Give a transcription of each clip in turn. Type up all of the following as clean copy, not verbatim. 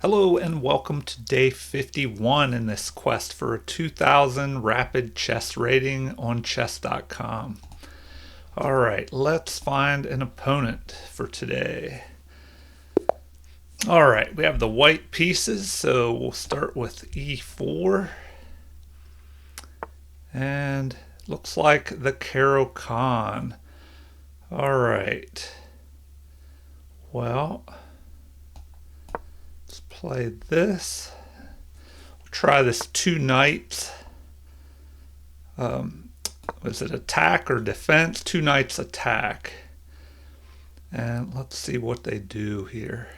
Hello and welcome to day 51 in this quest for a 2000 rapid chess rating on chess.com. Alright, let's find an opponent for today. Alright, we have the white pieces, so we'll start with e4. And looks like the Caro-Kann. Alright. Well, let's play this. We'll try this two knights. Was it attack or defense? Two knights attack. And let's see what they do here.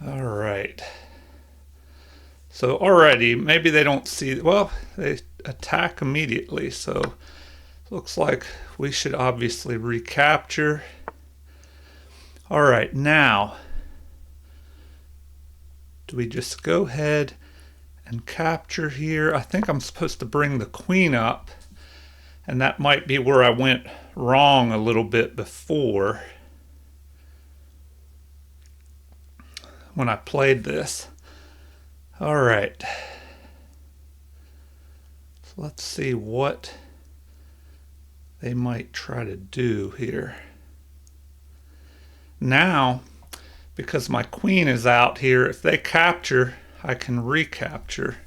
Alright. So already, maybe they don't see, well, they attack immediately, so looks like we should obviously recapture. Alright, now, do we just go ahead and capture here? I think I'm supposed to bring the queen up, and that might be where I went wrong a little bit before when I played this. Alright, so let's see what they might try to do here. Now, because my queen is out here, if they capture, I can recapture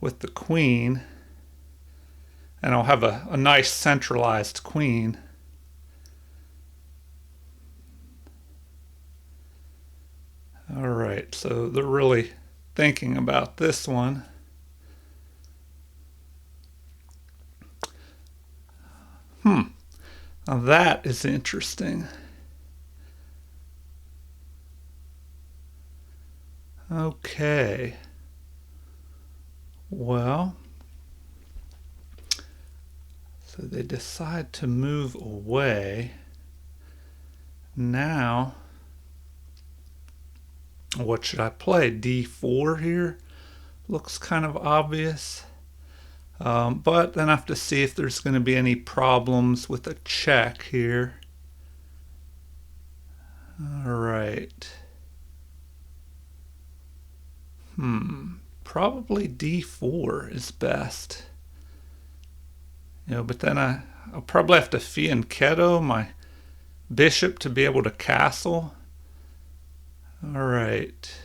with the queen, and I'll have a nice centralized queen. Alright, so they're really thinking about this one. Now that is interesting. Okay. Well, so they decide to move away. Now, what should I play? D4 here? Looks kind of obvious. But then I have to see if there's going to be any problems with a check here. Alright. Probably D4 is best. But then I'll probably have to fianchetto my bishop to be able to castle. Alright.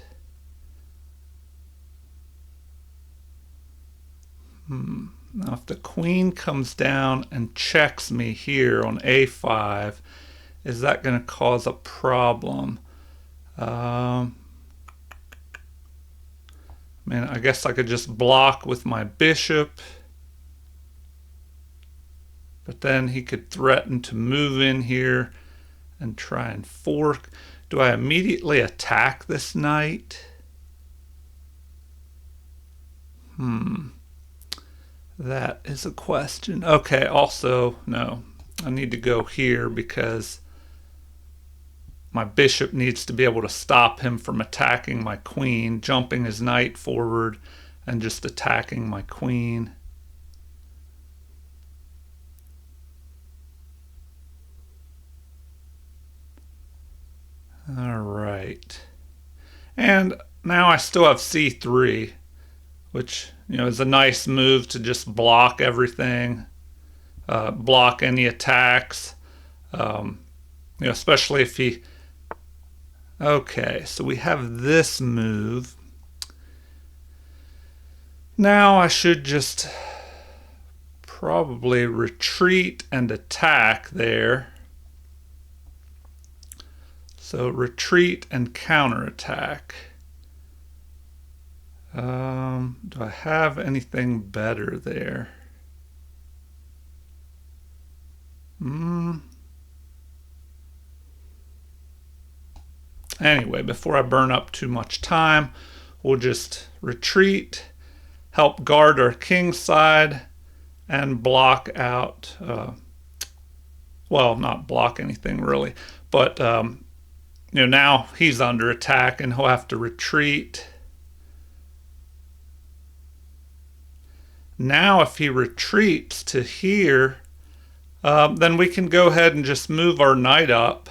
Now if the queen comes down and checks me here on a5, is that going to cause a problem? I guess I could just block with my bishop, but then he could threaten to move in here and try and fork. Do I immediately attack this knight? That is a question. Okay, also, no. I need to go here because my bishop needs to be able to stop him from attacking my queen, jumping his knight forward and just attacking my queen. Alright. And now I still have c3, which is a nice move to just block everything, block any attacks, especially if he... Okay, so we have this move. Now I should just probably retreat and attack there. So retreat and counterattack. Do I have anything better there? Anyway, before I burn up too much time, we'll just retreat, help guard our king side, and block out, well, not block anything really, but now he's under attack and he'll have to retreat. Now if he retreats to here, then we can go ahead and just move our knight up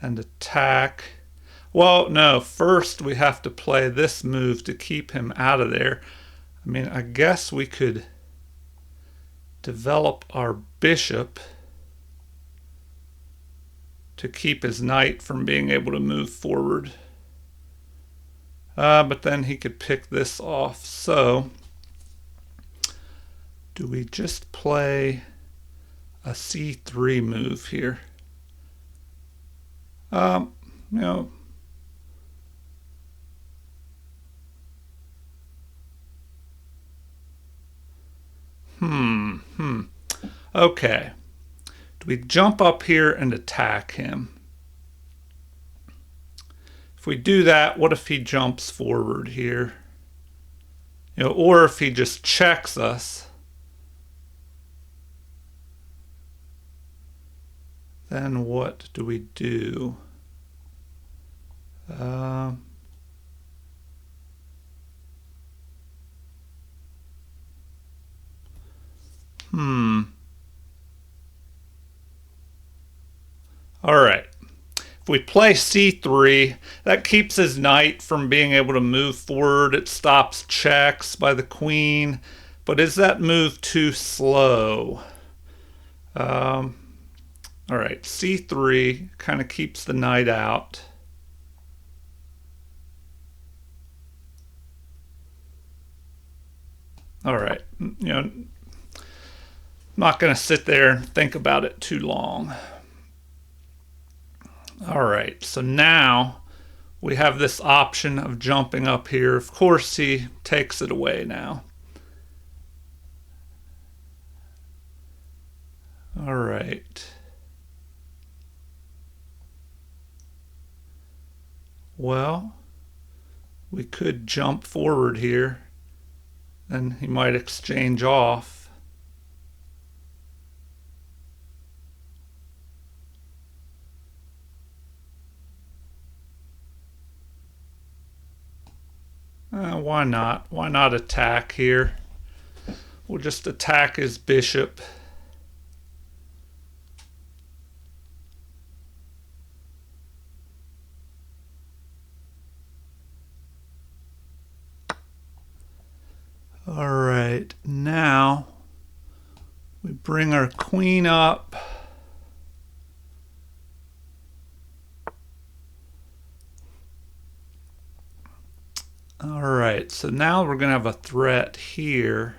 and attack. Well, no, first we have to play this move to keep him out of there. I mean, I guess we could develop our bishop to keep his knight from being able to move forward. But then he could pick this off. So, do we just play a c3 move here? You know, Okay. Do we jump up here and attack him? If we do that, what if he jumps forward here? You know, or if he just checks us, then what do we do? All right. If we play c3, that keeps his knight from being able to move forward. It stops checks by the queen. But is that move too slow? All right, c3 kind of keeps the knight out. All right, you know, I'm not going to sit there and think about it too long. All right, so now we have this option of jumping up here. Of course, he takes it away now. All right. Well, we could jump forward here, and he might exchange off. Why not? Why not attack here? We'll just attack his bishop. All right, now we bring our queen up. All right, so now we're going to have a threat here.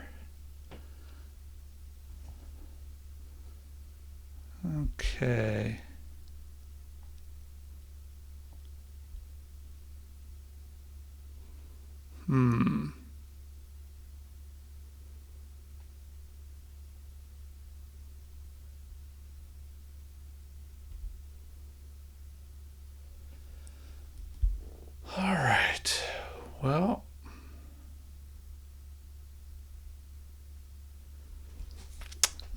Okay. All right. Well,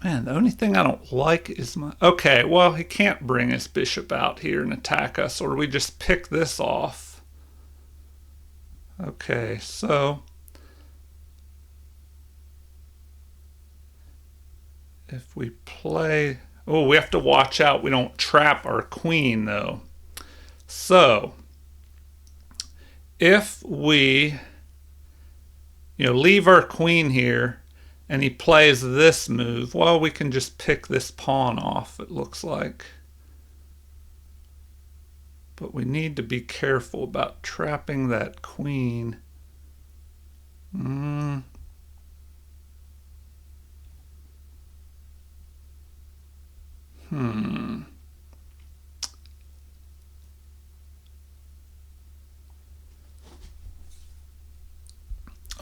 man, the only thing I don't like is my... Okay, well, he can't bring his bishop out here and attack us, or we just pick this off. Okay, so... if we play... Oh, we have to watch out we don't trap our queen, though. So... if we, leave our queen here and he plays this move, well, we can just pick this pawn off, it looks like. But we need to be careful about trapping that queen.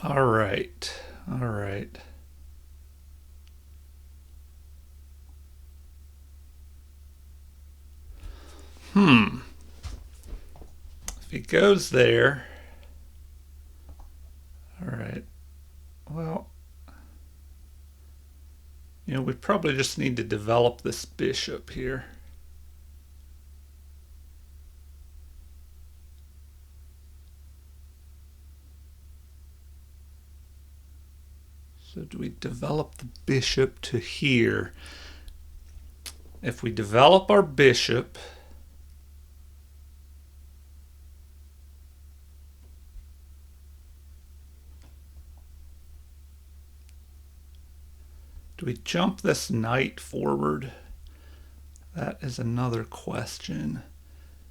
All right. All right. If he goes there... All right. Well, we probably just need to develop this bishop here. So do we develop the bishop to here? If we develop our bishop, Do we jump this knight forward? That is another question.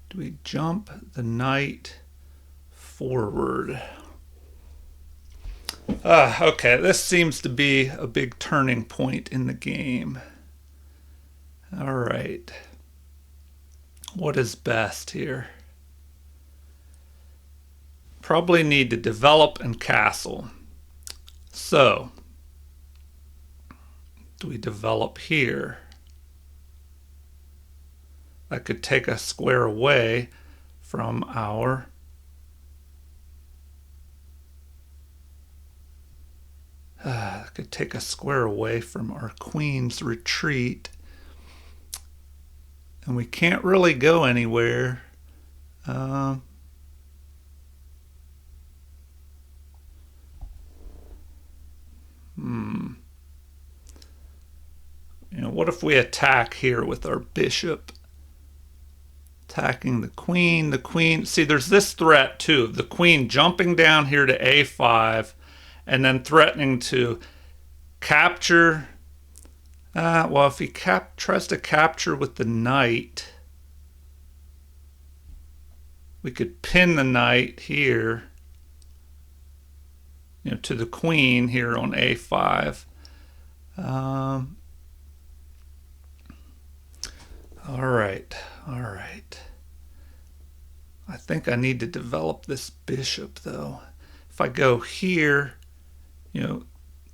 Do we jump the knight forward? Okay, this seems to be a big turning point in the game. All right. What is best here? Probably need to develop and castle. So, do we develop here? That could take a square away from our could take a square away from our queen's retreat. And we can't really go anywhere. What if we attack here with our bishop? Attacking the queen. The queen. See, there's this threat too. The queen jumping down here to a5 and then threatening to capture. Well, if he tries to capture with the knight, we could pin the knight here, to the queen here on a5. All right. I think I need to develop this bishop, though. If I go here, do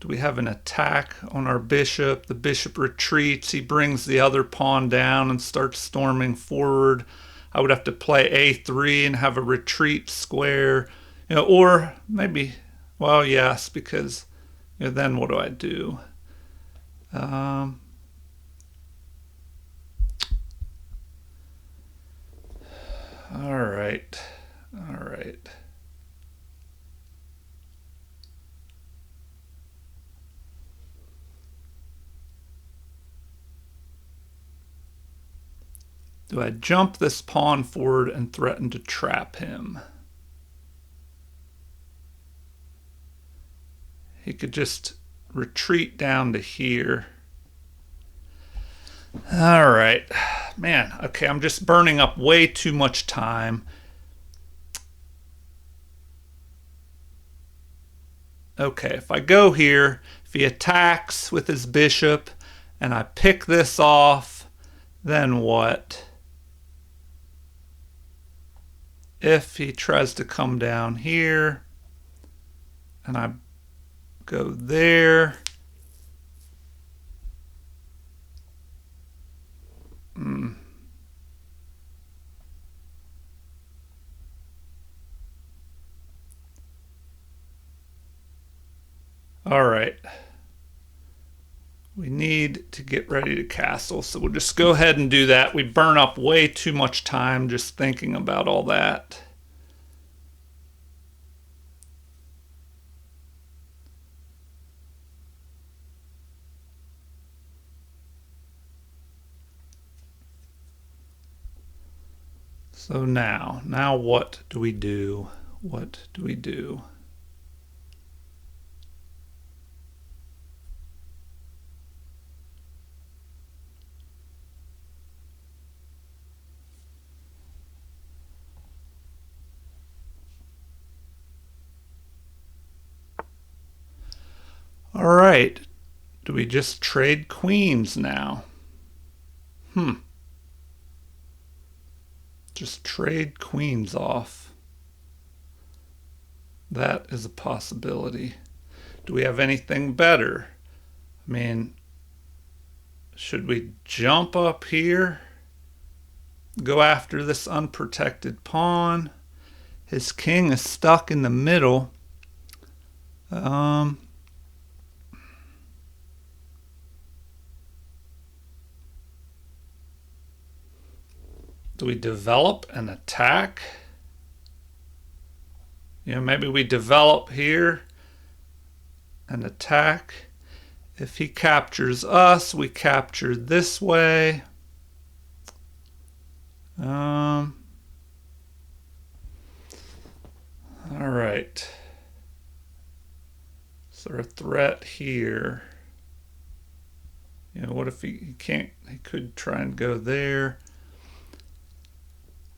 we have an attack on our bishop? The bishop retreats. He brings the other pawn down and starts storming forward. I would have to play a3 and have a retreat square, or maybe, well, yes, because then what do I do? All right. Do I jump this pawn forward and threaten to trap him? He could just retreat down to here. All right. Man, okay, I'm just burning up way too much time. Okay, if I go here, if he attacks with his bishop and I pick this off, then what? If he tries to come down here and I go there, all right. We need to get ready to castle, so we'll just go ahead and do that. We burn up way too much time just thinking about all that. So now what do we do? What do we do? All right. Do we just trade queens now? Just trade queens off. That is a possibility. Do we have anything better? I mean, should we jump up here? Go after this unprotected pawn? His king is stuck in the middle. Do we develop an attack? Maybe we develop here and attack. If he captures us, we capture this way. All right. Is there a threat here? what if he can't, he could try and go there.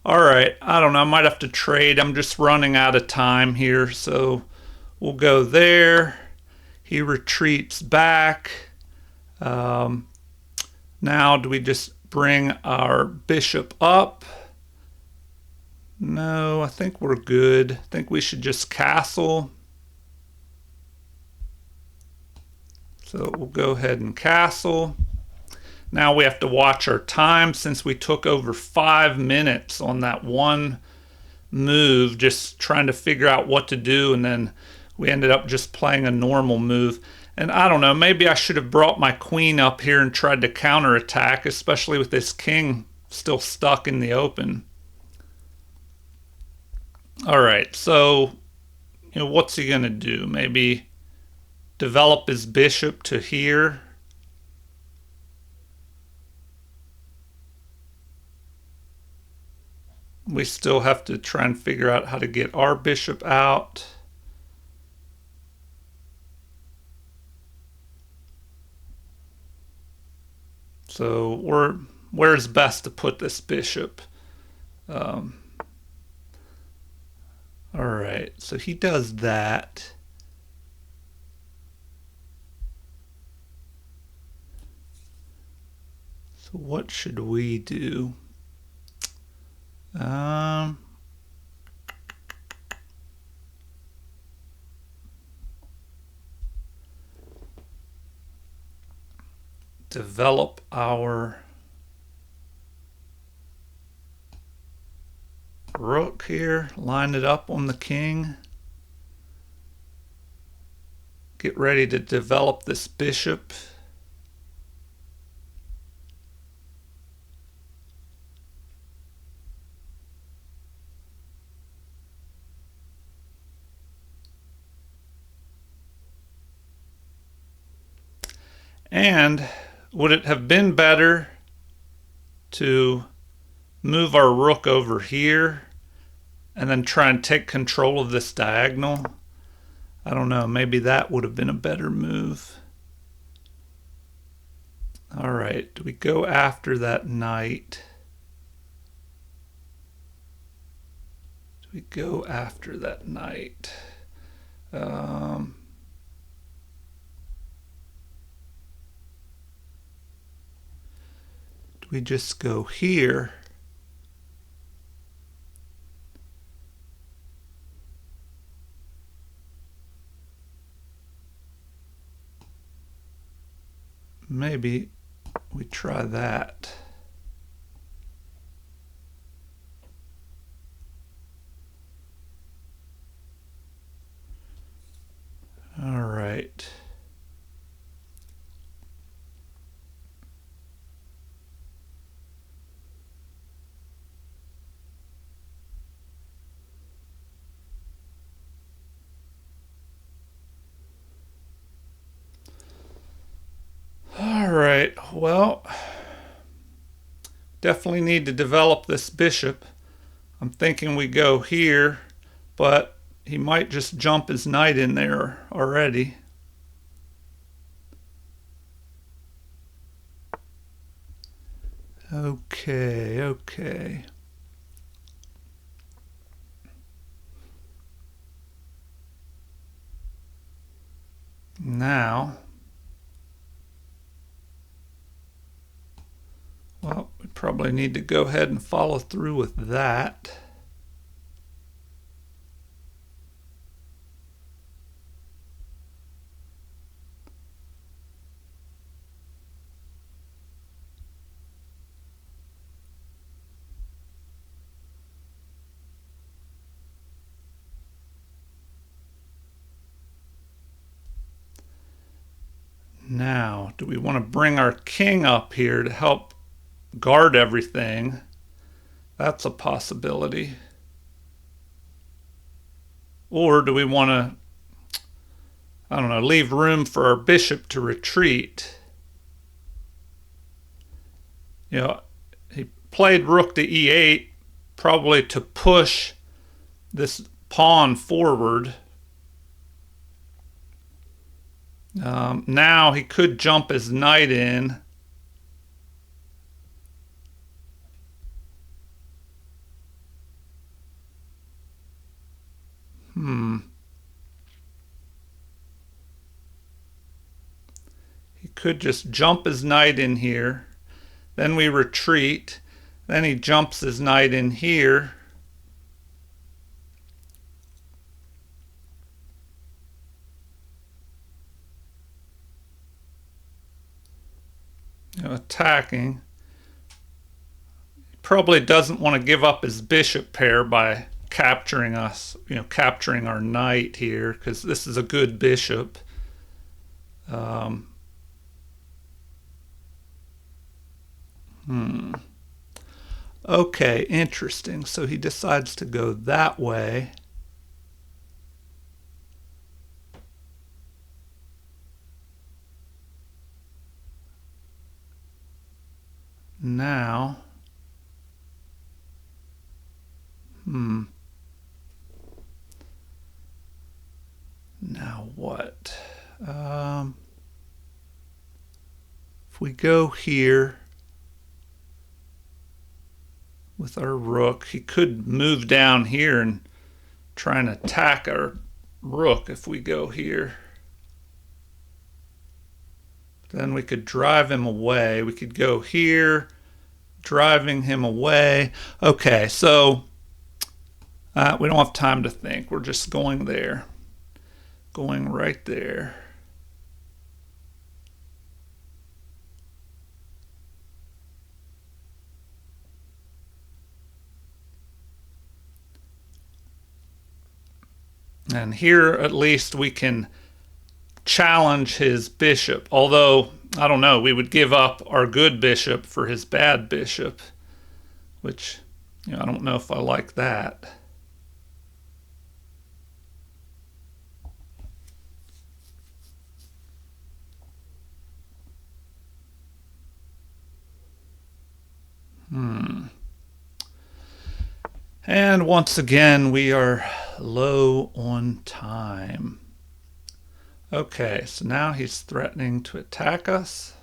All right, I don't know, I might have to trade. I'm just running out of time here, so we'll go there. He retreats back. Now do we just bring our bishop up? No, I think we're good. I think we should just castle. So we'll go ahead and castle. Now we have to watch our time since we took over 5 minutes on that one move, just trying to figure out what to do, and then we ended up just playing a normal move. And I don't know, maybe I should have brought my queen up here and tried to counterattack, especially with this king still stuck in the open. All right, so what's he gonna do? Maybe develop his bishop to here. We still have to try and figure out how to get our bishop out. So where's best to put this bishop? All right, so he does that. So what should we do? Develop our rook here, line it up on the king. Get ready to develop this bishop. And would it have been better to move our rook over here and then try and take control of this diagonal? I don't know, maybe that would have been a better move. All right, do we go after that knight? Do we go after that knight? Do we just go here? Maybe we try that. All right. All right, well, definitely need to develop this bishop. I'm thinking we go here, but he might just jump his knight in there already. Okay. Now, well, we probably need to go ahead and follow through with that. Now, do we want to bring our king up here to help guard everything? That's a possibility. Or do we want to, I don't know, leave room for our bishop to retreat? He played rook to e8 probably to push this pawn forward. Now he could jump his knight in He could just jump his knight in here. Then we retreat. Then he jumps his knight in here. Attacking. He probably doesn't want to give up his bishop pair by capturing us, capturing our knight here, because this is a good bishop. Okay, interesting. So he decides to go that way. Now, now what? If we go here with our rook, he could move down here and try and attack our rook if we go here. Then we could drive him away. We could go here, driving him away. Okay, so we don't have time to think. We're just going there. Going right there. And here at least we can challenge his bishop. Although, I don't know, we would give up our good bishop for his bad bishop, which, I don't know if I like that. And once again, we are low on time. Okay, so now he's threatening to attack us.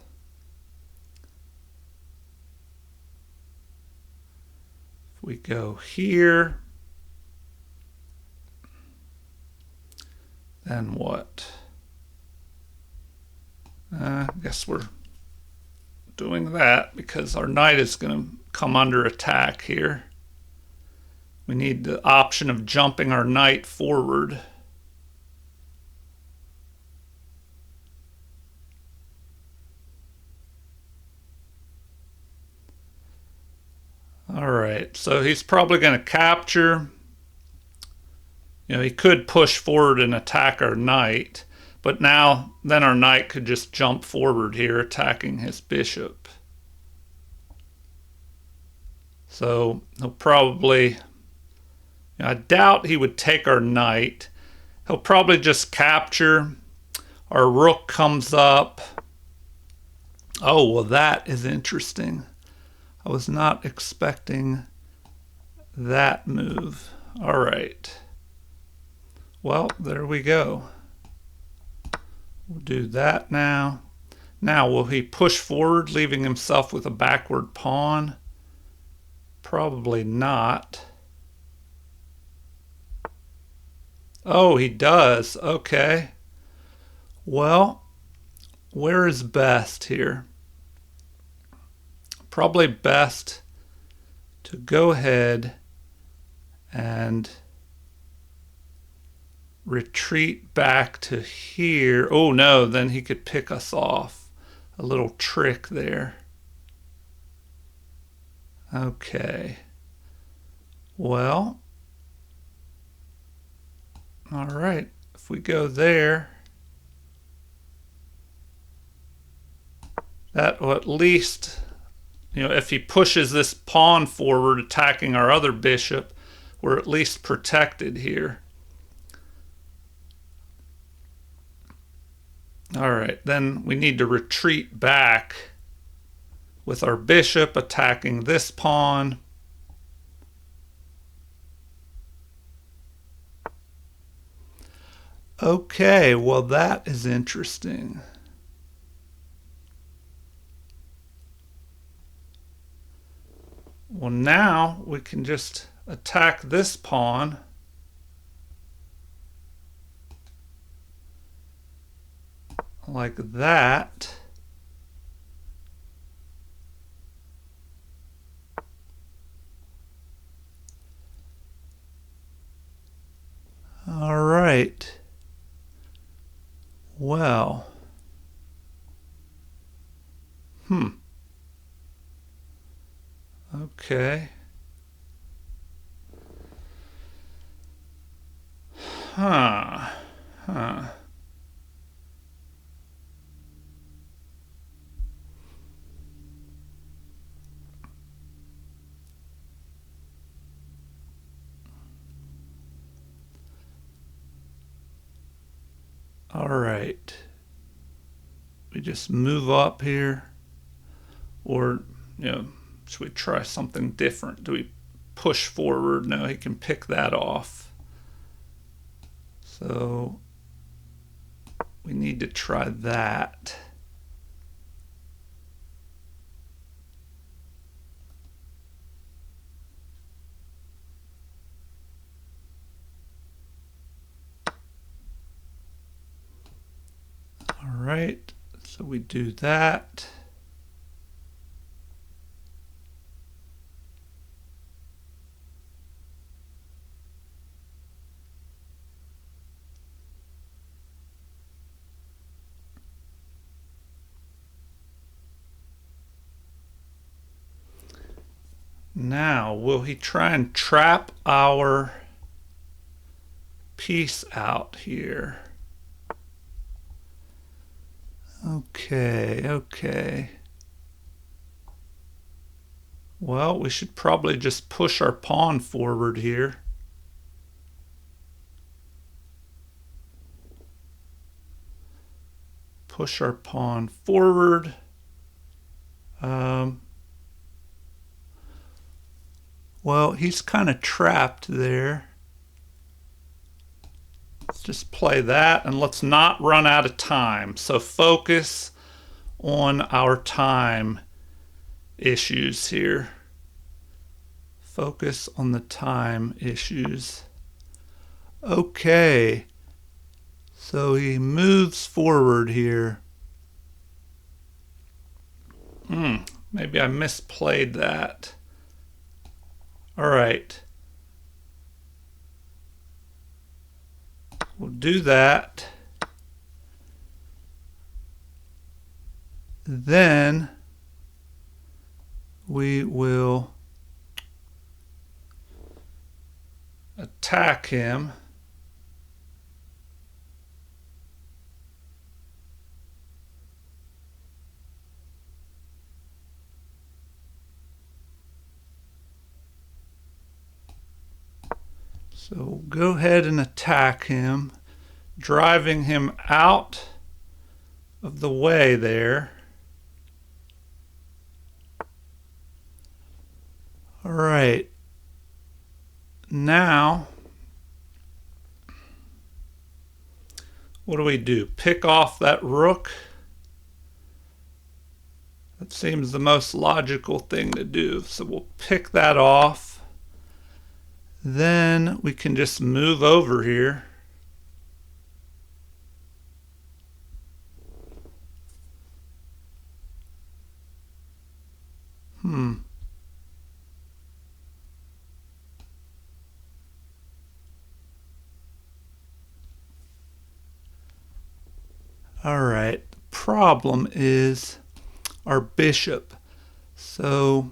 If we go here, then what? I guess we're doing that because our knight is going to come under attack here. We need the option of jumping our knight forward. All right, so he's probably going to capture. He could push forward and attack our knight, but then our knight could just jump forward here, attacking his bishop. So he'll probably, I doubt he would take our knight. He'll probably just capture. Our rook comes up. Oh, well, that is interesting. I was not expecting that move. All right. Well, there we go. We'll do that now. Now, will he push forward, leaving himself with a backward pawn? Probably not. Oh, he does. Okay. Well, where is best here? Probably best to go ahead and retreat back to here. Oh no, then he could pick us off. A little trick there. Okay. Well, all right. If we go there, that will at least, if he pushes this pawn forward, attacking our other bishop, we're at least protected here. All right, then we need to retreat back with our bishop attacking this pawn. Okay, well, that is interesting. Well, now we can just attack this pawn. like that. All right. Well. Okay. Huh. All right. We just move up here, or, should we try something different? Do we push forward? No, he can pick that off. So we need to try that. All right, so we do that. Now, will he try and trap our piece out here? Okay. Well, we should probably just push our pawn forward here. Push our pawn forward. Well, he's kind of trapped there. Let's just play that, and let's not run out of time. So focus on our time issues here. Focus on the time issues. Okay. So he moves forward here. Maybe I misplayed that. All right. We'll do that. Then we will attack him. So go ahead and attack him, driving him out of the way there. All right. Now, what do we do? Pick off that rook? That seems the most logical thing to do. So we'll pick that off. Then we can just move over here. All right. The problem is our bishop. So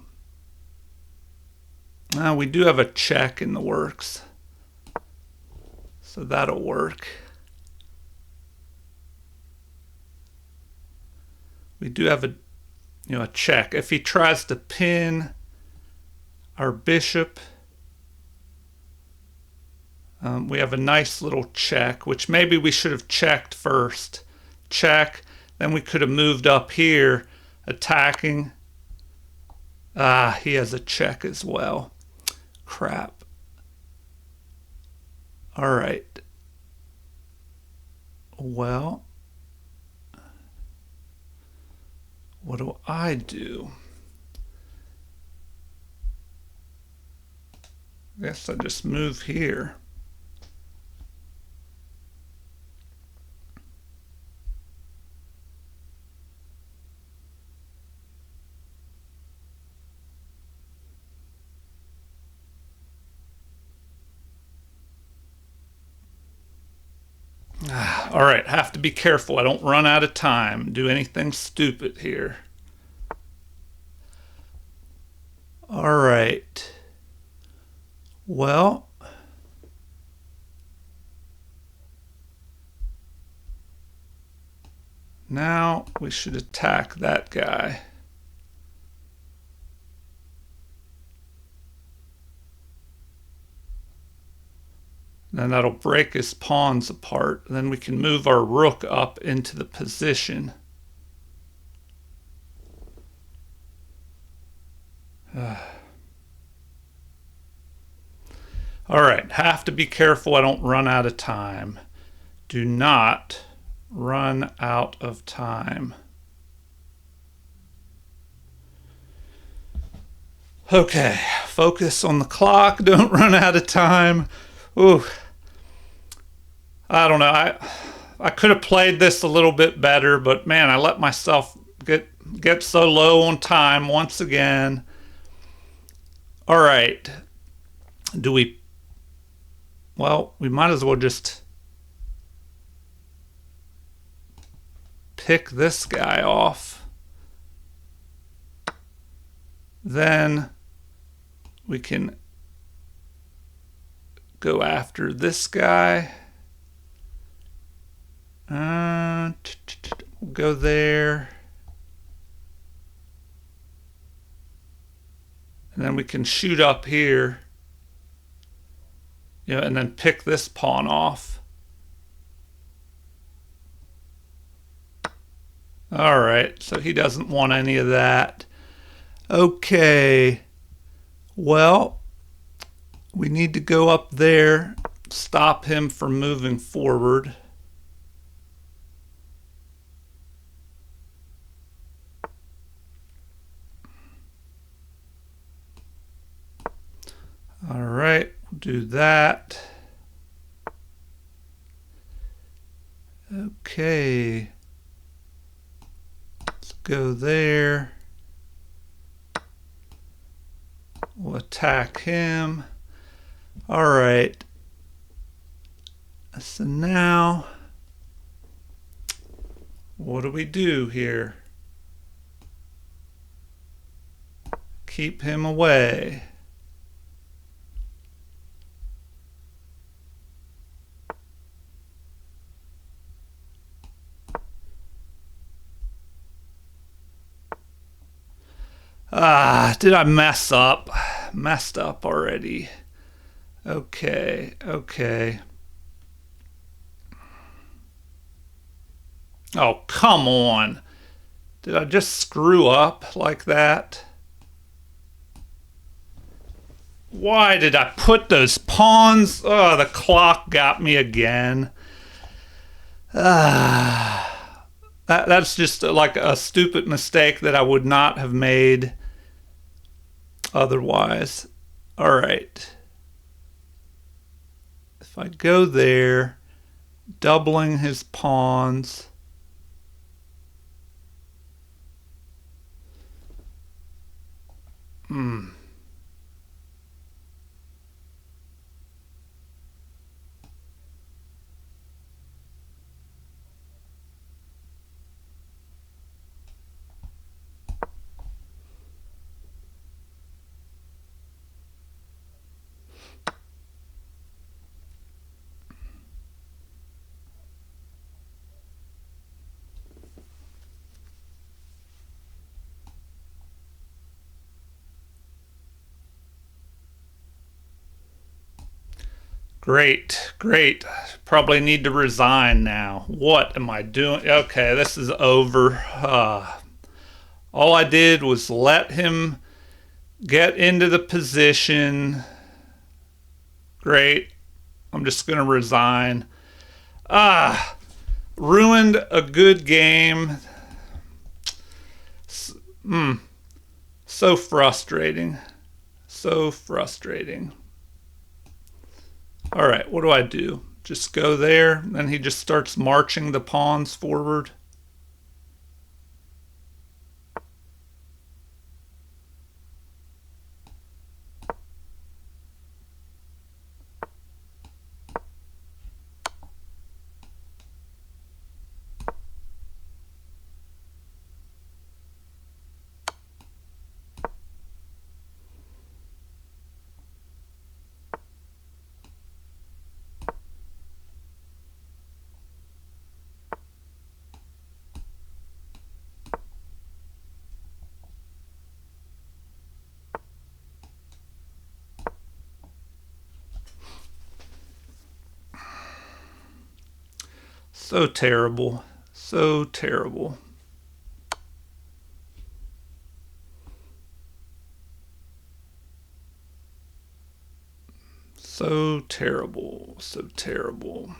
now we do have a check in the works. So that'll work. We do have a check. If he tries to pin our bishop, we have a nice little check, which maybe we should have checked first. Check. Then we could have moved up here, attacking. He has a check as well. Crap. All right. Well, what do I do? I guess I just move here. All right, have to be careful. I don't run out of time. Do anything stupid here. All right. Well, now we should attack that guy. Then that'll break his pawns apart. Then we can move our rook up into the position. All right, have to be careful I don't run out of time. Do not run out of time. Okay, focus on the clock. Don't run out of time. Ooh. I don't know. I could have played this a little bit better, but man, I let myself get so low on time once again. All right. Do we... Well, we might as well just pick this guy off. Then we can go after this guy. We'll go there. And then we can shoot up here. You know, and then pick this pawn off. All right, so he doesn't want any of that. Okay, well, we need to go up there, stop him from moving forward. All right, we'll do that. Okay, let's go there. We'll attack him. All right. So now, what do we do here? Keep him away. Did I mess up? Messed up already. Okay. Oh, come on. Did I just screw up like that? Why did I put those pawns? Oh, the clock got me again. That's just like a stupid mistake that I would not have made otherwise. All right. If I go there, doubling his pawns. Great. Probably need to resign now. What am I doing? Okay, this is over. All I did was let him get into the position. Great. I'm just going to resign. Ruined a good game. So frustrating. So frustrating. All right, what do I do? Just go there, and he just starts marching the pawns forward. So terrible. So terrible. So terrible. So terrible.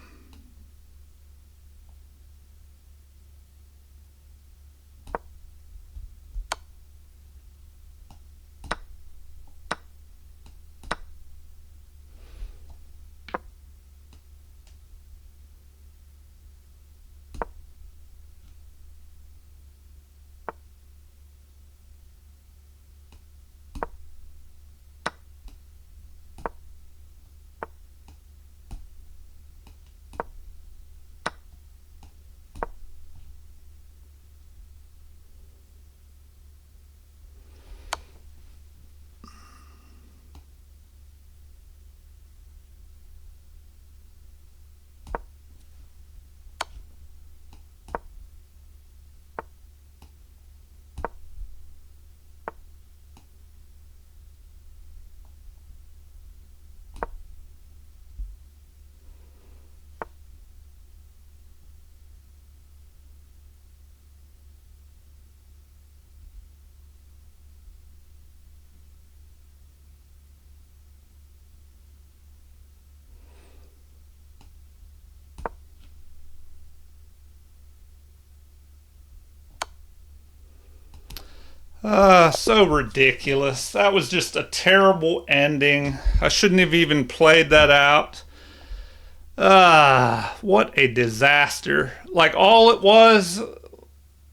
So ridiculous. That was just a terrible ending. I shouldn't have even played that out. What a disaster. Like, all it was,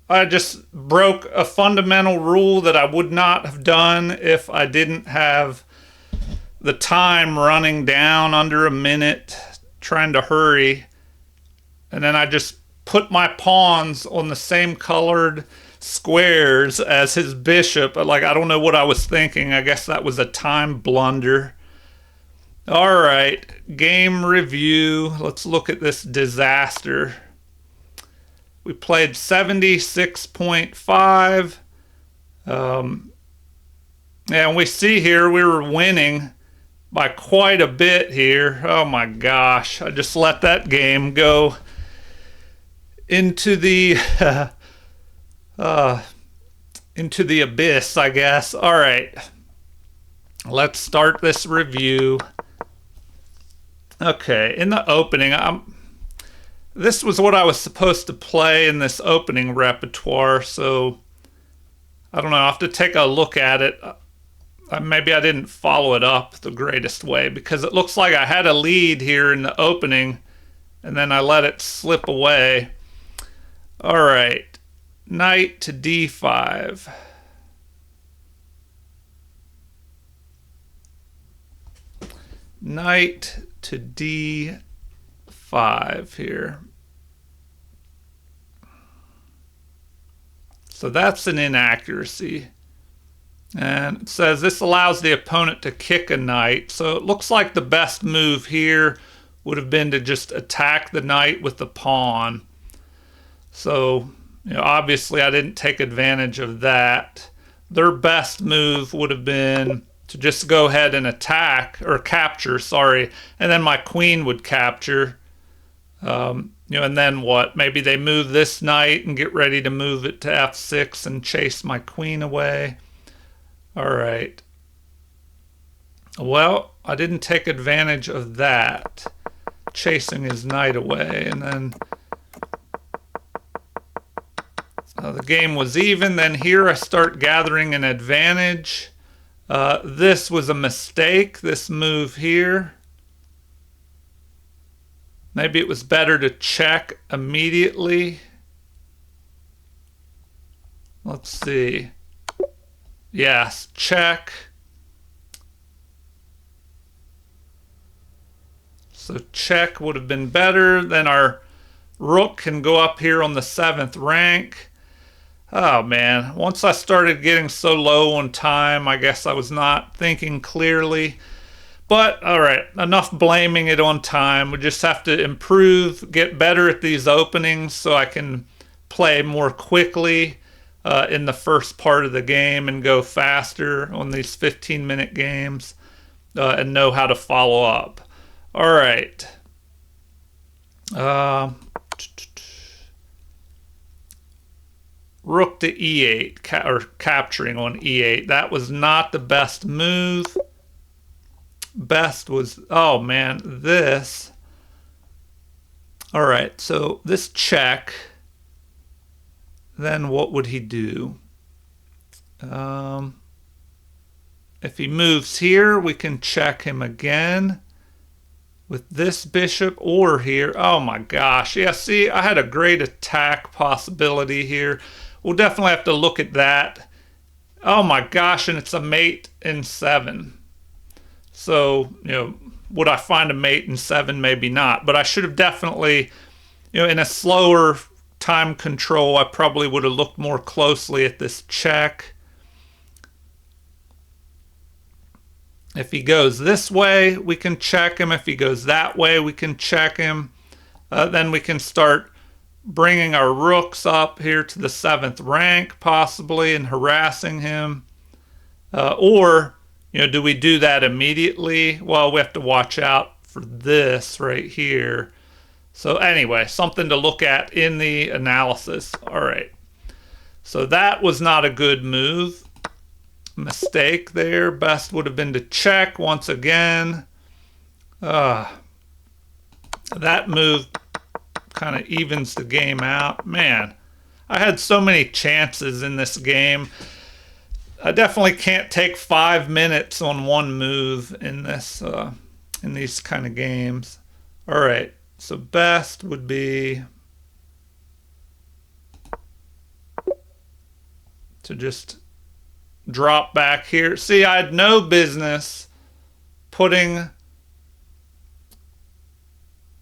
I just broke a fundamental rule that I would not have done if I didn't have the time running down under a minute, trying to hurry. And then I just put my pawns on the same colored squares as his bishop. Like, I don't know what I was thinking. I guess that was a time blunder. All right, game review. Let's look at this disaster. We played 76.5. And we see here we were winning by quite a bit here. Oh my gosh, I just let that game go into the into the abyss, I guess. All right, let's start this review. Okay, in the opening, this was what I was supposed to play in this opening repertoire, so I don't know. I'll have to take a look at it. Maybe I didn't follow it up the greatest way, because it looks like I had a lead here in the opening and then I let it slip away. All right, knight to d5. Knight to d5 here. So that's an inaccuracy. And it says this allows the opponent to kick a knight. So it looks like the best move here would have been to just attack the knight with the pawn. So, obviously I didn't take advantage of that. Their best move would have been to just go ahead and attack, or capture, sorry, and then my queen would capture. And then what? Maybe they move this knight and get ready to move it to f6 and chase my queen away. All right. Well, I didn't take advantage of that, chasing his knight away, and then the game was even. Then here I start gathering an advantage. This was a mistake, this move here. Maybe it was better to check immediately. Let's see. Yes, check. So check would have been better. Then our rook can go up here on the 7th rank. Oh man, once I started getting so low on time, I guess I was not thinking clearly. But all right, enough blaming it on time. We just have to improve, get better at these openings so I can play more quickly in the first part of the game and go faster on these 15-minute games and know how to follow up. All right. rook to e8, or capturing on e8. That was not the best move. Best was, oh man, this. All right, so this check, then what would he do? If he moves here, we can check him again with this bishop, or here. Oh my gosh. Yeah, see, I had a great attack possibility here. We'll definitely have to look at that. Oh my gosh, and it's a mate in 7. So, would I find a mate in 7? Maybe not. But I should have definitely, in a slower time control, I probably would have looked more closely at this check. If he goes this way, we can check him. If he goes that way, we can check him. Then we can start bringing our rooks up here to the 7th rank, possibly, and harassing him. Or, do we do that immediately? Well, we have to watch out for this right here. So anyway, something to look at in the analysis. All right. So that was not a good move. Mistake there. Best would have been to check once again. That move kind of evens the game out. Man, I had so many chances in this game. I definitely can't take 5 minutes on one move in this in these kind of games. All right, so best would be to just drop back here. See, I had no business putting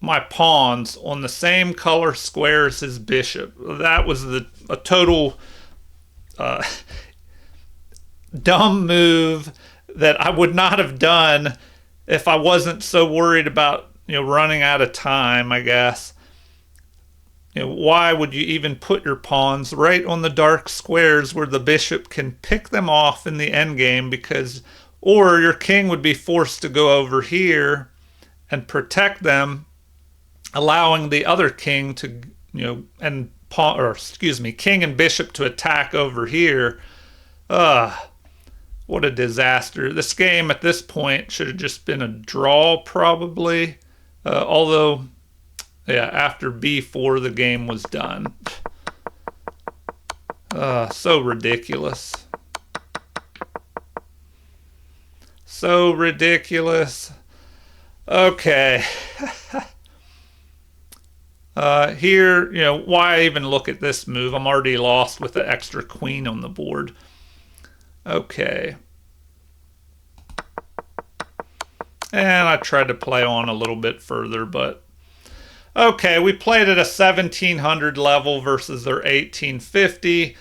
my pawns on the same color square as his bishop. That was a total dumb move that I would not have done if I wasn't so worried about running out of time, I guess. Why would you even put your pawns right on the dark squares where the bishop can pick them off in the endgame? Or your king would be forced to go over here and protect them, allowing the other king to, king and bishop to attack over here. What a disaster. This game at this point should have just been a draw, probably. Although, yeah, after b4, the game was done. So ridiculous. So ridiculous. Okay. Here, why even look at this move? I'm already lost with the extra queen on the board. Okay. And I tried to play on a little bit further, but okay, we played at a 1700 level versus their 1850.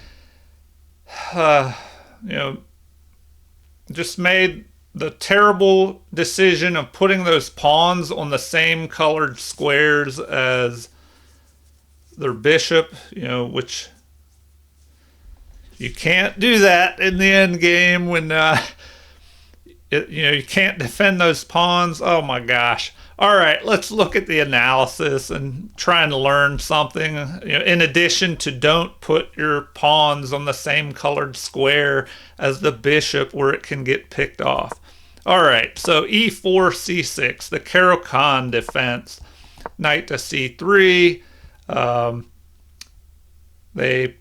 Just made the terrible decision of putting those pawns on the same colored squares as their bishop, which you can't do that in the end game when you can't defend those pawns. Oh my gosh. All right, let's look at the analysis and try and learn something. In addition to don't put your pawns on the same colored square as the bishop where it can get picked off. All right, so e4, c6, the Caro-Kann defense. Knight to c3. They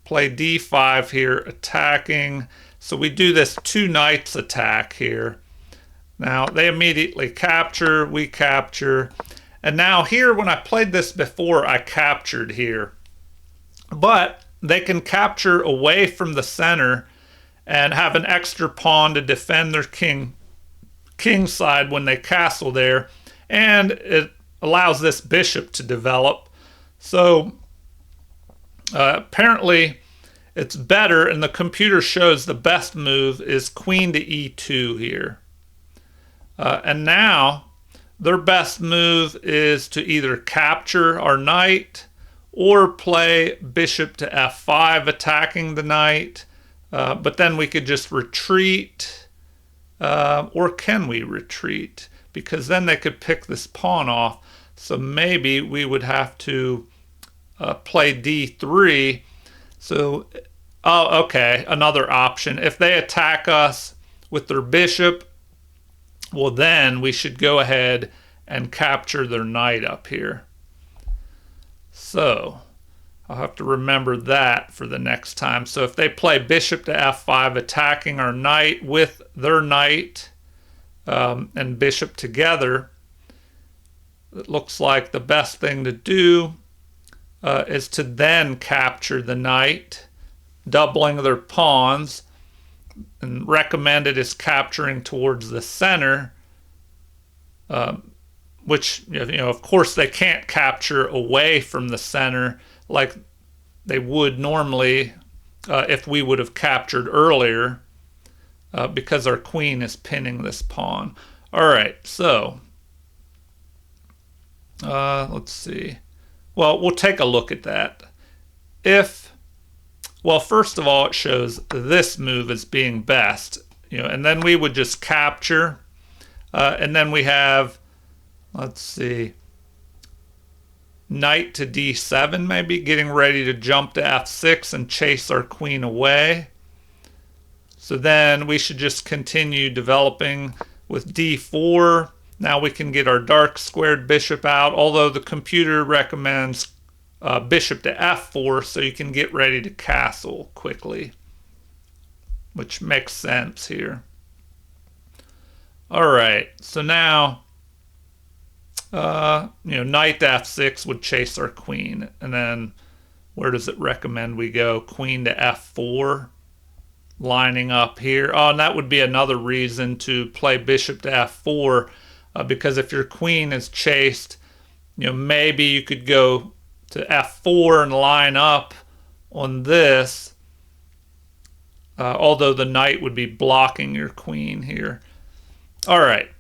play d5 here, attacking. So we do this 2 knights attack here. Now they immediately capture, we capture. And now here, when I played this before, I captured here. But they can capture away from the center and have an extra pawn to defend their king side when they castle there. And it allows this bishop to develop. So apparently it's better, and the computer shows the best move is queen to e2 here. And now their best move is to either capture our knight or play bishop to f5, attacking the knight. But then we could just retreat. Or can we retreat? Because then they could pick this pawn off. So maybe we would have to play d3. So, oh, okay, another option. If they attack us with their bishop, well, then we should go ahead and capture their knight up here. So I'll have to remember that for the next time. So if they play bishop to f5, attacking our knight with their knight and bishop together, it looks like the best thing to do is to then capture the knight, doubling their pawns, and recommended is capturing towards the center, which, of course, they can't capture away from the center like they would normally if we would have captured earlier, because our queen is pinning this pawn. All right, so let's see. Well, we'll take a look at that. Well, first of all, it shows this move as being best, and then we would just capture, and then we have, let's see, knight to d7, maybe getting ready to jump to f6 and chase our queen away. So then we should just continue developing with d4. Now we can get our dark squared bishop out, although the computer recommends bishop to f4 so you can get ready to castle quickly, which makes sense here. All right, so now knight to f6 would chase our queen, and then where does it recommend we go? Queen to f4, lining up here. Oh, and that would be another reason to play bishop to f4, because if your queen is chased, maybe you could go to f4 and line up on this, although the knight would be blocking your queen here. All right,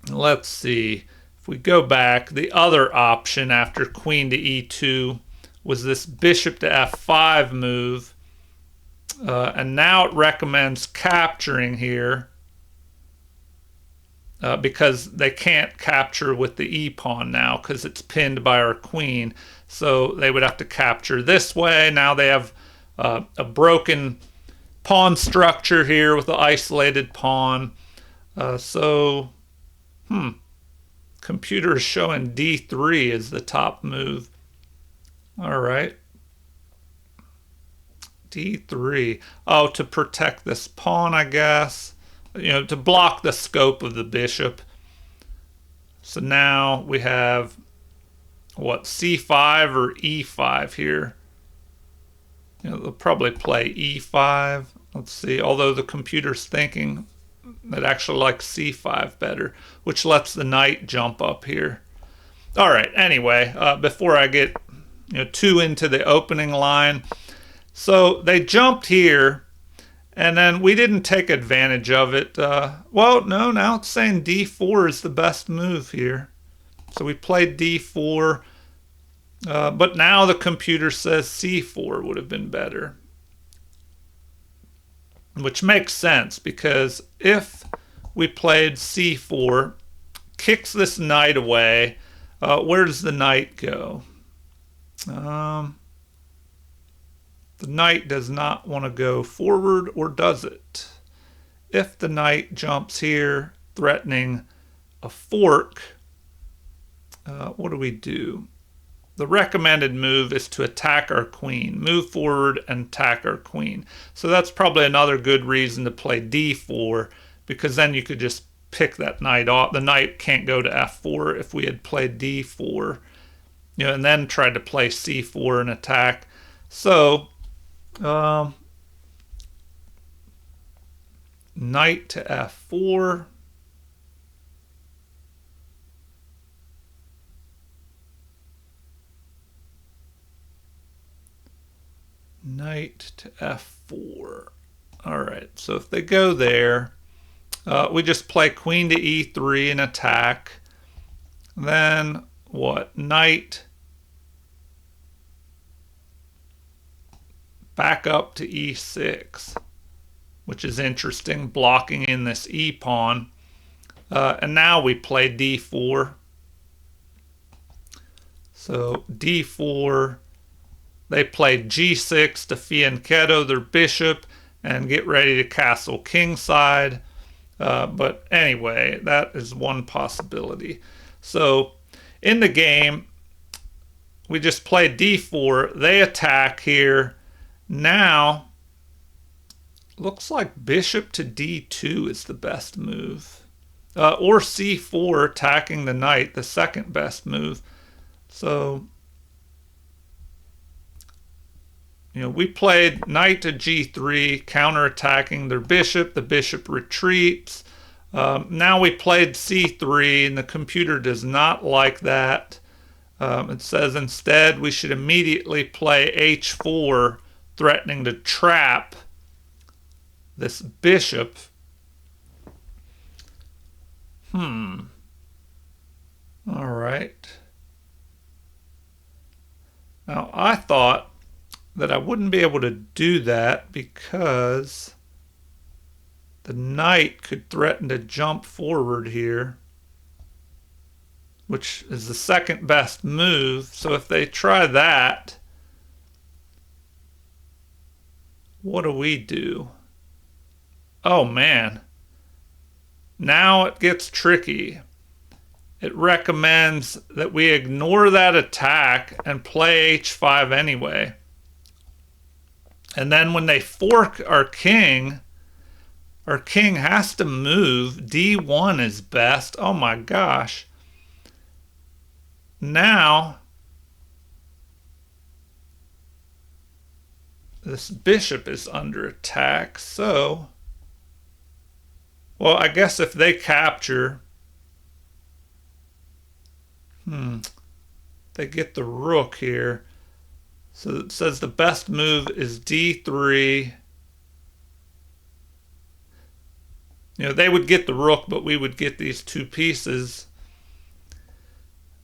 let's see. If we go back, the other option after queen to e2 was this bishop to f5 move, and now it recommends capturing here, because they can't capture with the e-pawn now because it's pinned by our queen. So they would have to capture this way. Now they have a broken pawn structure here with the isolated pawn. Computer is showing d3 as the top move. All right. d3. Oh, to protect this pawn, I guess. To block the scope of the bishop. So now we have, what, c5 or e5 here? They'll probably play e5. Let's see, although the computer's thinking that actually likes c5 better, which lets the knight jump up here. All right, anyway, before I get too into the opening line, so they jumped here, and then we didn't take advantage of it. Well, no, now it's saying d4 is the best move here. So we played d4, but now the computer says c4 would have been better. Which makes sense, because if we played c4, kicks this knight away, where does the knight go? The knight does not want to go forward, or does it? If the knight jumps here, threatening a fork, what do we do? The recommended move is to attack our queen, move forward and attack our queen. So that's probably another good reason to play d4, because then you could just pick that knight off. The knight can't go to f4 if we had played d4, and then tried to play c4 and attack. So knight to f4. Knight to f4. All right, so if they go there, we just play queen to e3 and attack. Then what? Knight back up to e6, which is interesting, blocking in this e-pawn. And now we play d4. So d4, they played g6 to fianchetto their bishop and get ready to castle kingside. But anyway, that is one possibility. So in the game, we just played d4. They attack here. Now, looks like bishop to d2 is the best move. Or c4, attacking the knight, the second best move. So, we played knight to g3, counterattacking their bishop. The bishop retreats. Now we played c3, and the computer does not like that. It says instead we should immediately play h4, threatening to trap this bishop. All right. Now, I thought that I wouldn't be able to do that because the knight could threaten to jump forward here, which is the second best move. So if they try that, what do we do? Oh, man. Now it gets tricky. It recommends that we ignore that attack and play h5 anyway. And then when they fork our king has to move. d1 is best. Oh my gosh. Now, this bishop is under attack, so... Well, I guess if they capture, they get the rook here. So it says the best move is d3. They would get the rook, but we would get these two pieces.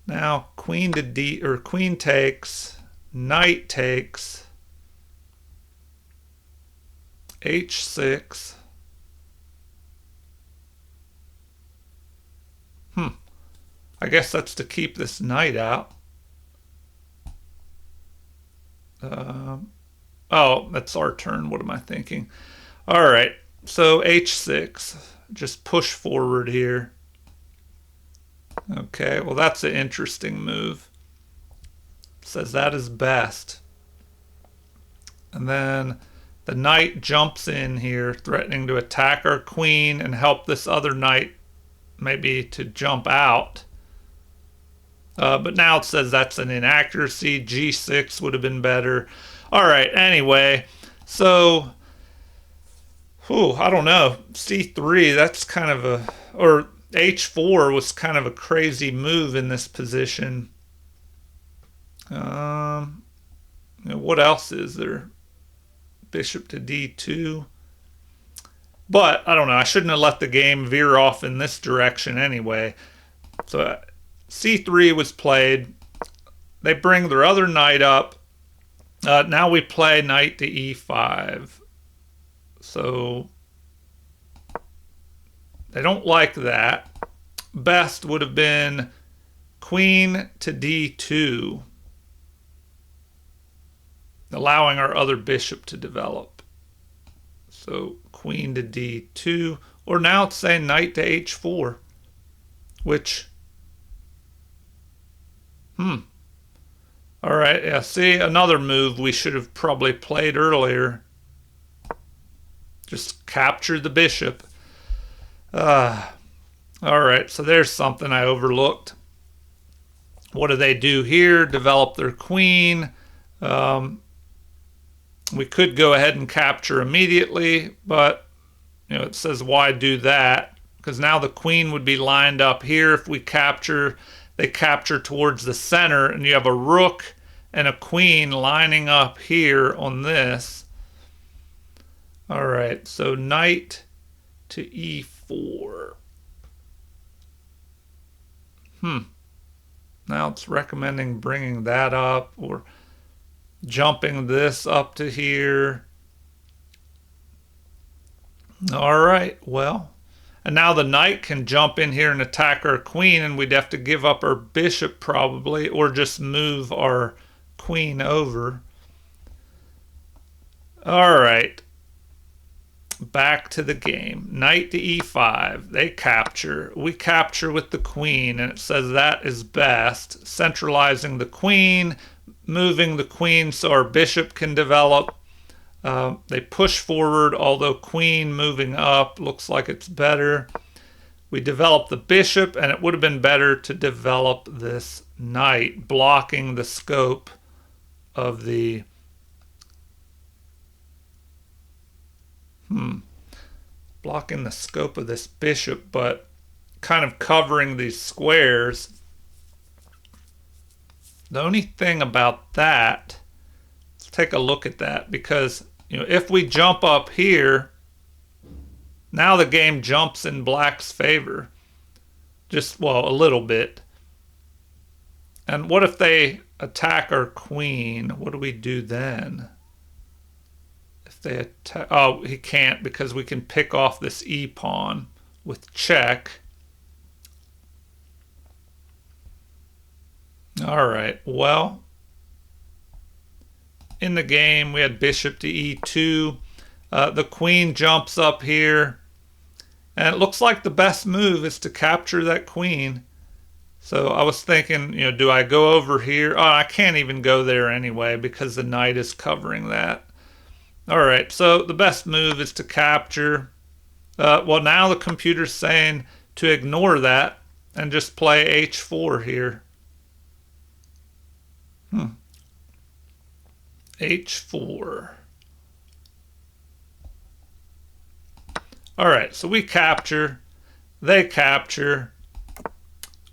Now, queen to d, or queen takes, knight takes, h6. I guess that's to keep this knight out. Oh, that's our turn. What am I thinking? All right, so h6. Just push forward here. Okay, well, that's an interesting move. It says that is best. And then the knight jumps in here, threatening to attack our queen and help this other knight maybe to jump out. But now it says that's an inaccuracy. g6 would have been better. All right, anyway, so, I don't know. c3, that's kind of a, or h4 was kind of a crazy move in this position. What else is there? Bishop to d2. But, I don't know, I shouldn't have let the game veer off in this direction anyway. So, c3 was played. They bring their other knight up. Now we play knight to e5. So, they don't like that. Best would have been queen to d2, allowing our other bishop to develop. So, queen to d2, or now it's saying knight to h4, which, all right, yeah, see, another move we should have probably played earlier. Just capture the bishop. All right, so there's something I overlooked. What do they do here? Develop their queen. We could go ahead and capture immediately, but it says why do that? Because now the queen would be lined up here. If we capture, they capture towards the center, and you have a rook and a queen lining up here on this. All right, so knight to e4. Now it's recommending bringing that up or jumping this up to here. All right, well, and now the knight can jump in here and attack our queen, and we'd have to give up our bishop probably, or just move our queen over. All right. Back to the game. Knight to e5. They capture. We capture with the queen, and it says that is best. Centralizing the queen, moving the queen so our bishop can develop. They push forward, although queen moving up looks like it's better. We develop the bishop, and it would have been better to develop this knight, blocking the scope of the blocking the scope of this bishop, but kind of covering these squares. The only thing about that, let's take a look at that, because if we jump up here, now the game jumps in black's favor. Just, well, a little bit. And what if they attack our queen? What do we do then? If they attack, oh, he can't, because we can pick off this e pawn with check. All right, well, in the game we had bishop to e2. The queen jumps up here, and it looks like the best move is to capture that queen. So I was thinking, do I go over here? Oh, I can't even go there anyway because the knight is covering that. All right, so the best move is to capture. Well, now the computer's saying to ignore that and just play h4 here. h4. All right, so we capture, they capture,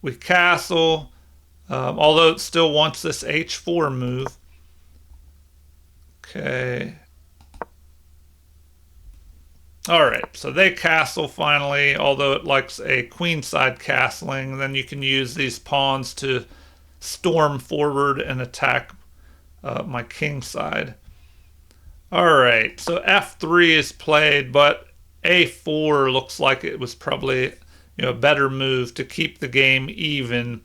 we castle, although it still wants this h4 move. Okay. All right, so they castle finally, although it likes a queenside castling. Then you can use these pawns to storm forward and attack my king side. All right, so f3 is played, but a4 looks like it was probably a better move to keep the game even.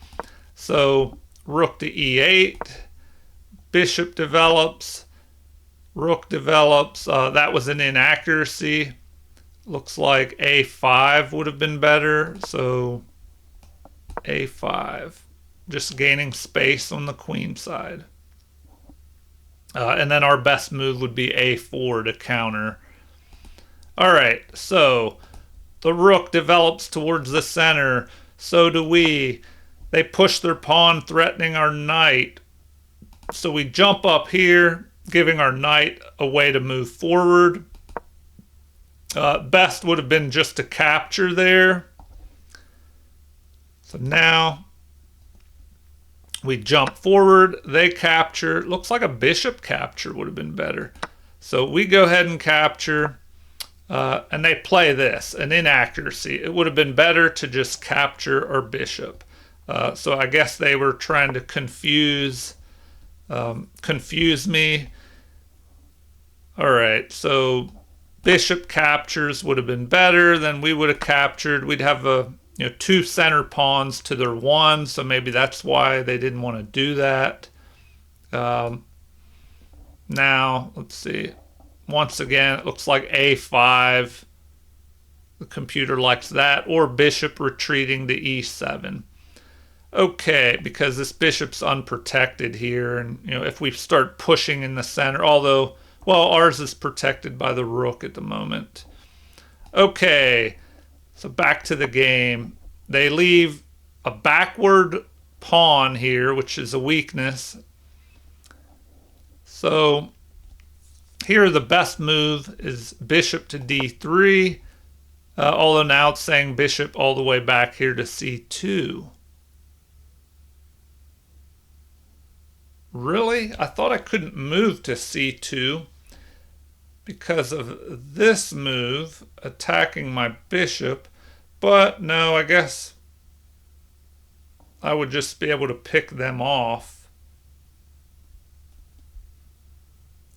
So rook to e8, bishop develops, rook develops. That was an inaccuracy. Looks like a5 would have been better. So a5, just gaining space on the queen side. And then our best move would be a4 to counter. All right, so the rook develops towards the center. So do we. They push their pawn, threatening our knight. So we jump up here, giving our knight a way to move forward. Best would have been just to capture there. So now we jump forward, they capture. Looks like a bishop capture would have been better. So we go ahead and capture, and they play this, an inaccuracy. It would have been better to just capture our bishop. So I guess they were trying to confuse me. All right, so bishop captures would have been better. Then we would have captured. We'd have two center pawns to their one, so maybe that's why they didn't want to do that. Now, let's see. Once again, it looks like a5. The computer likes that, or bishop retreating to e7. Okay, because this bishop's unprotected here, and if we start pushing in the center, although, well, ours is protected by the rook at the moment. Okay, so back to the game. They leave a backward pawn here, which is a weakness. So here the best move is bishop to d3, although now it's saying bishop all the way back here to c2. Really? I thought I couldn't move to c2 because of this move attacking my bishop, but no, I guess I would just be able to pick them off.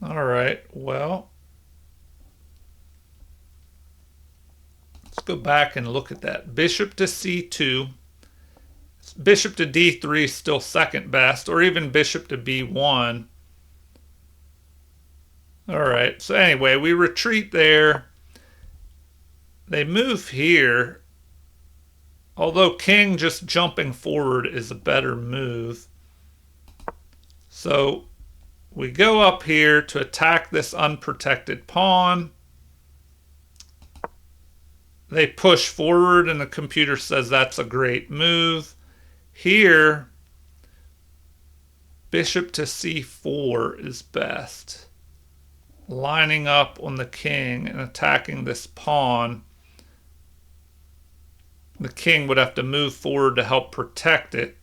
All right, well, let's go back and look at that. Bishop to c2. Bishop to d3 is still second best, or even bishop to b1. All right, so anyway, we retreat there. They move here. Although king just jumping forward is a better move. So we go up here to attack this unprotected pawn. They push forward and the computer says that's a great move. Here, bishop to c4 is best. Lining up on the king and attacking this pawn. The king would have to move forward to help protect it.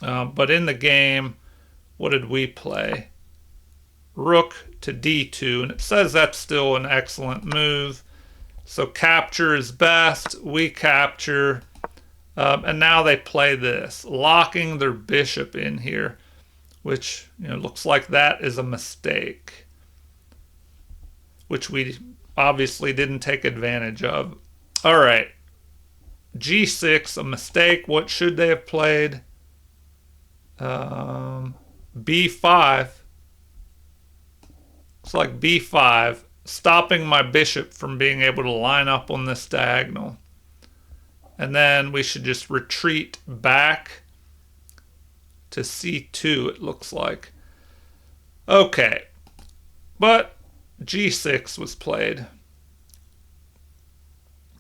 But in the game, what did we play? Rook to d2, and it says that's still an excellent move. So capture is best. We capture. And now they play this, locking their bishop in here, which looks like that is a mistake, which we obviously didn't take advantage of. All right. G6, a mistake. What should they have played? B5. It's like B5, stopping my bishop from being able to line up on this diagonal. And then we should just retreat back to C2, it looks like. Okay. But G6 was played.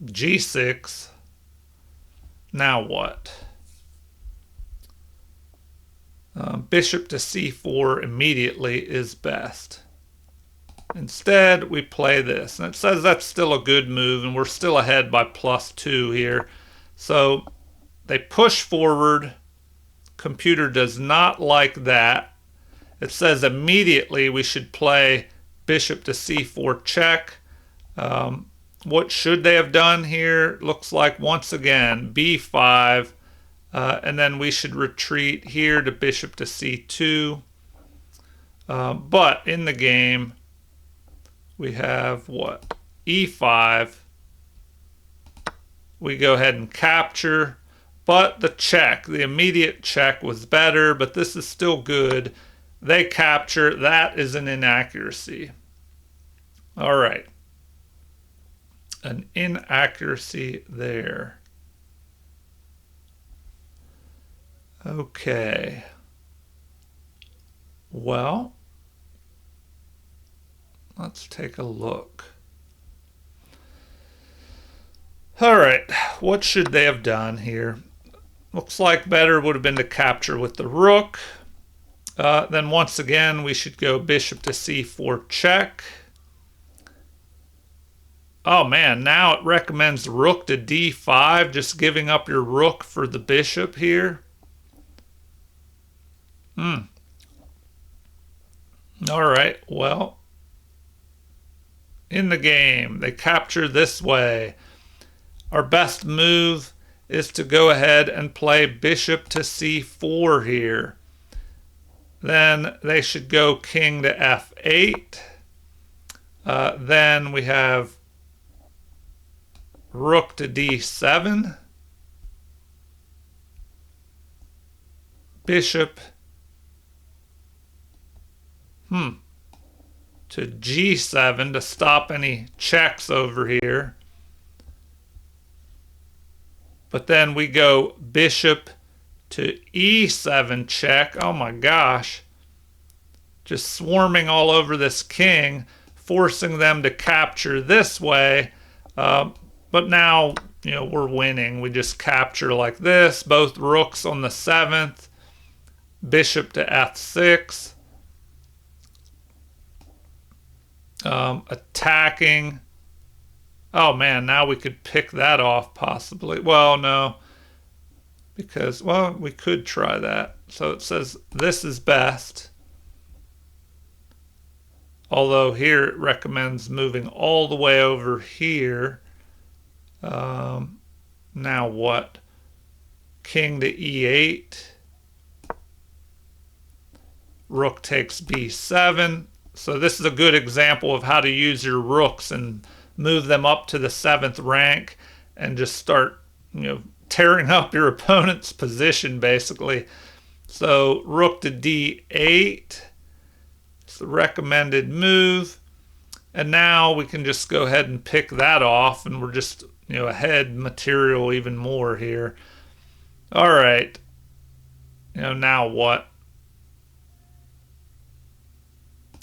G6. Now what? Bishop to c4 immediately is best. Instead, we play this. And it says that's still a good move, and we're still ahead by +2 here. So they push forward. Computer does not like that. It says immediately we should play bishop to c4 check. What should they have done here? Looks like, once again, b5. And then we should retreat here to bishop to c2. But in the game, we have what? e5. We go ahead and capture. But the check, the immediate check was better, but this is still good. They capture. That is an inaccuracy. All right. An inaccuracy there. Okay. Well, let's take a look. All right, what should they have done here? Looks like better would have been to capture with the rook. Then once again, we should go bishop to c4 check. Oh man, now it recommends rook to d5, just giving up your rook for the bishop here. All right, well, in the game, they capture this way. Our best move is to go ahead and play bishop to c4 here. Then they should go king to f8. Then we have rook to d7. Bishop to g7 to stop any checks over here. But then we go bishop to e7 check. Oh my gosh. Just swarming all over this king, forcing them to capture this way. But now, we're winning. We just capture like this. Both rooks on the 7th. Bishop to f6. Attacking. Oh man, now we could pick that off possibly. Well, no. Because, well, we could try that. So it says this is best. Although here it recommends moving all the way over here. Now what? King to e8. Rook takes b7. So this is a good example of how to use your rooks and move them up to the 7th rank and just start, tearing up your opponent's position basically. So rook to d8. the recommended move. And now we can just go ahead and pick that off, and we're just, ahead material even more here. All right. Now what?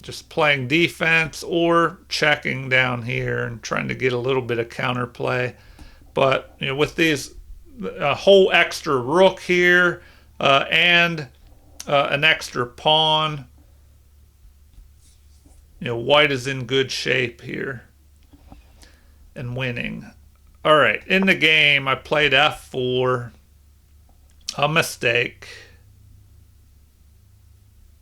Just playing defense or checking down here and trying to get a little bit of counterplay. But with these a whole extra rook here and an extra pawn, white is in good shape here and winning. All right, in the game I played f4, a mistake.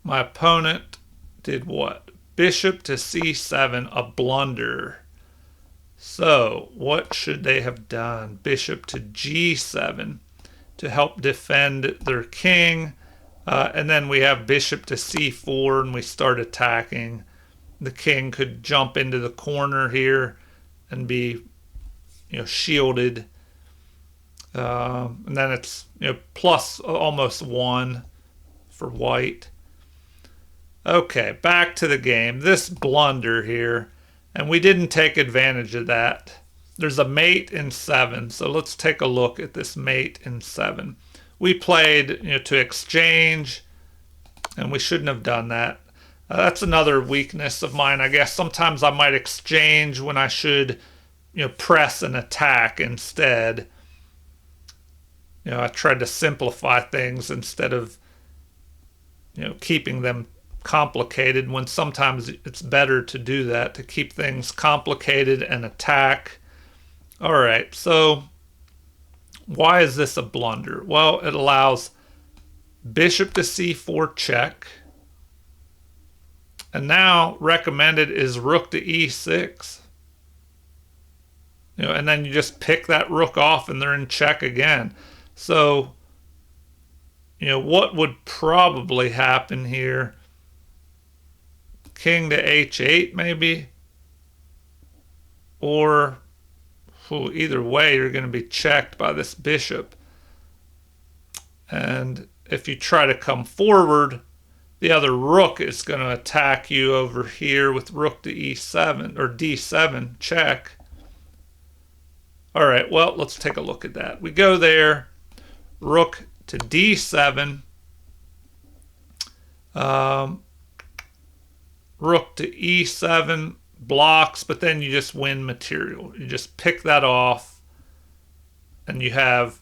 My opponent did what? Bishop to c7, a blunder. So what should they have done? Bishop to g7 to help defend their king. And then we have bishop to c4 and we start attacking. The king could jump into the corner here and be shielded. And then it's plus almost 1 for white. Okay, back to the game. This blunder here, and we didn't take advantage of that. There's a mate in 7, so let's take a look at this mate in 7. We played to exchange, and we shouldn't have done that. That's another weakness of mine, I guess. Sometimes I might exchange when I should press and attack instead. I tried to simplify things instead of keeping them complicated, when sometimes it's better to do that, to keep things complicated and attack. All right, so why is this a blunder? Well, it allows bishop to c4 check, and now recommended is rook to e6. And then you just pick that rook off and they're in check again. So what would probably happen here? King to h8 maybe, or either way you're going to be checked by this bishop. And if you try to come forward, the other rook is going to attack you over here with rook to e7 or d7 check. All right, well, let's take a look at that. We go there, rook to d7, rook to e7 blocks, but then you just win material. You just pick that off, and you have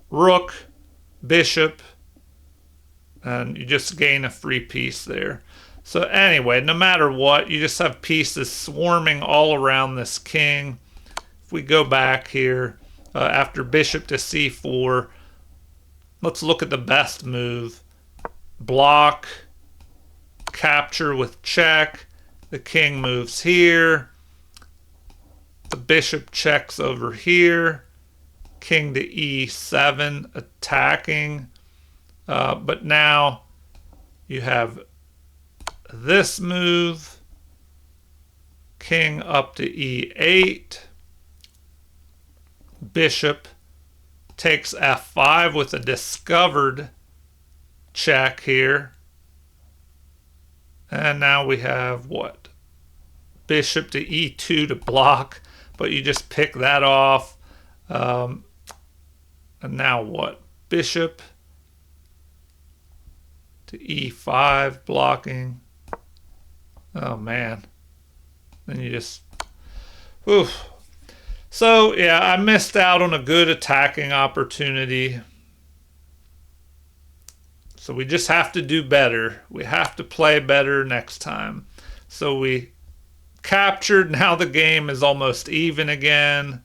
rook, bishop, and you just gain a free piece there. So anyway, no matter what, you just have pieces swarming all around this king. If we go back here, after bishop to c4, let's look at the best move. Block, capture with check. The king moves here. The bishop checks over here. King to e7 attacking. But now you have this move. King up to e8. Bishop takes f5 with a discovered check here. And now we have what? Bishop to e2 to block, but you just pick that off. And now what? Bishop to e5 blocking. Oh man. Then you just... Oof. So yeah, I missed out on a good attacking opportunity. So we just have to do better. We have to play better next time. So we captured. Now the game is almost even again.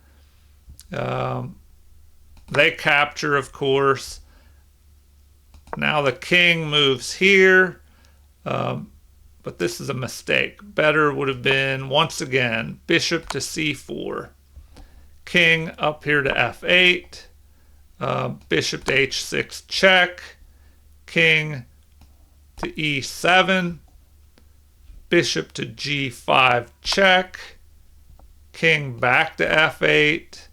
They capture, of course. Now the king moves here. But this is a mistake. Better would have been, once again, bishop to c4. King up here to f8. Bishop to h6 check. King to e7. Bishop to g5 check. King back to f8.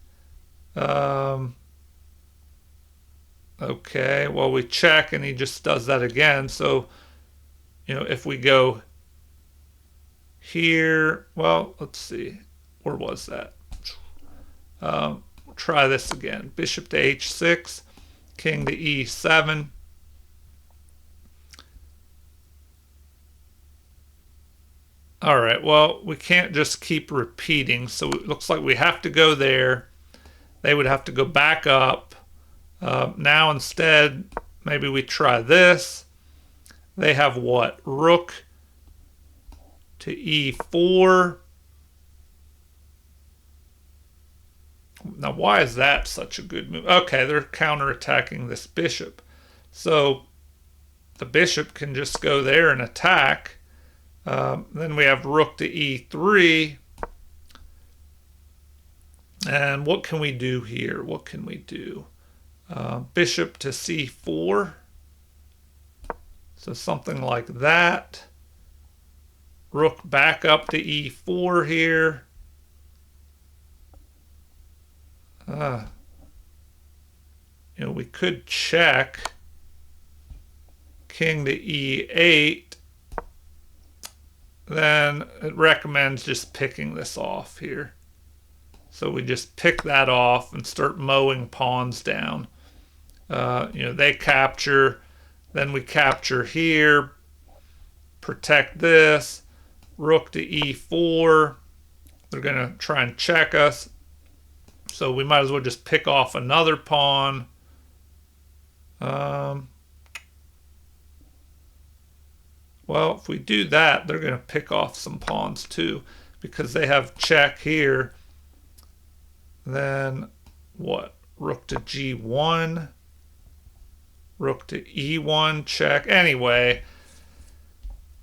Okay, well, we check and he just does that again. So, if we go here. Well, let's see. Where was that? Try this again. Bishop to h6, king to e7. All right, well, we can't just keep repeating, so it looks like we have to go there. They would have to go back up. Now instead, maybe we try this. They have what? Rook to e4. Now, why is that such a good move? Okay, they're counterattacking this bishop. So the bishop can just go there and attack. Then we have rook to e3. And what can we do here? What can we do? Bishop to c4. So something like that. Rook back up to e4 here. We could check. King to e8. Then it recommends just picking this off here. So we just pick that off and start mowing pawns down. They capture, then we capture here, protect this, rook to e4. They're going to try and check us. So we might as well just pick off another pawn. Well, if we do that, they're going to pick off some pawns too, because they have check here. Then what? Rook to g1, rook to e1, check. Anyway,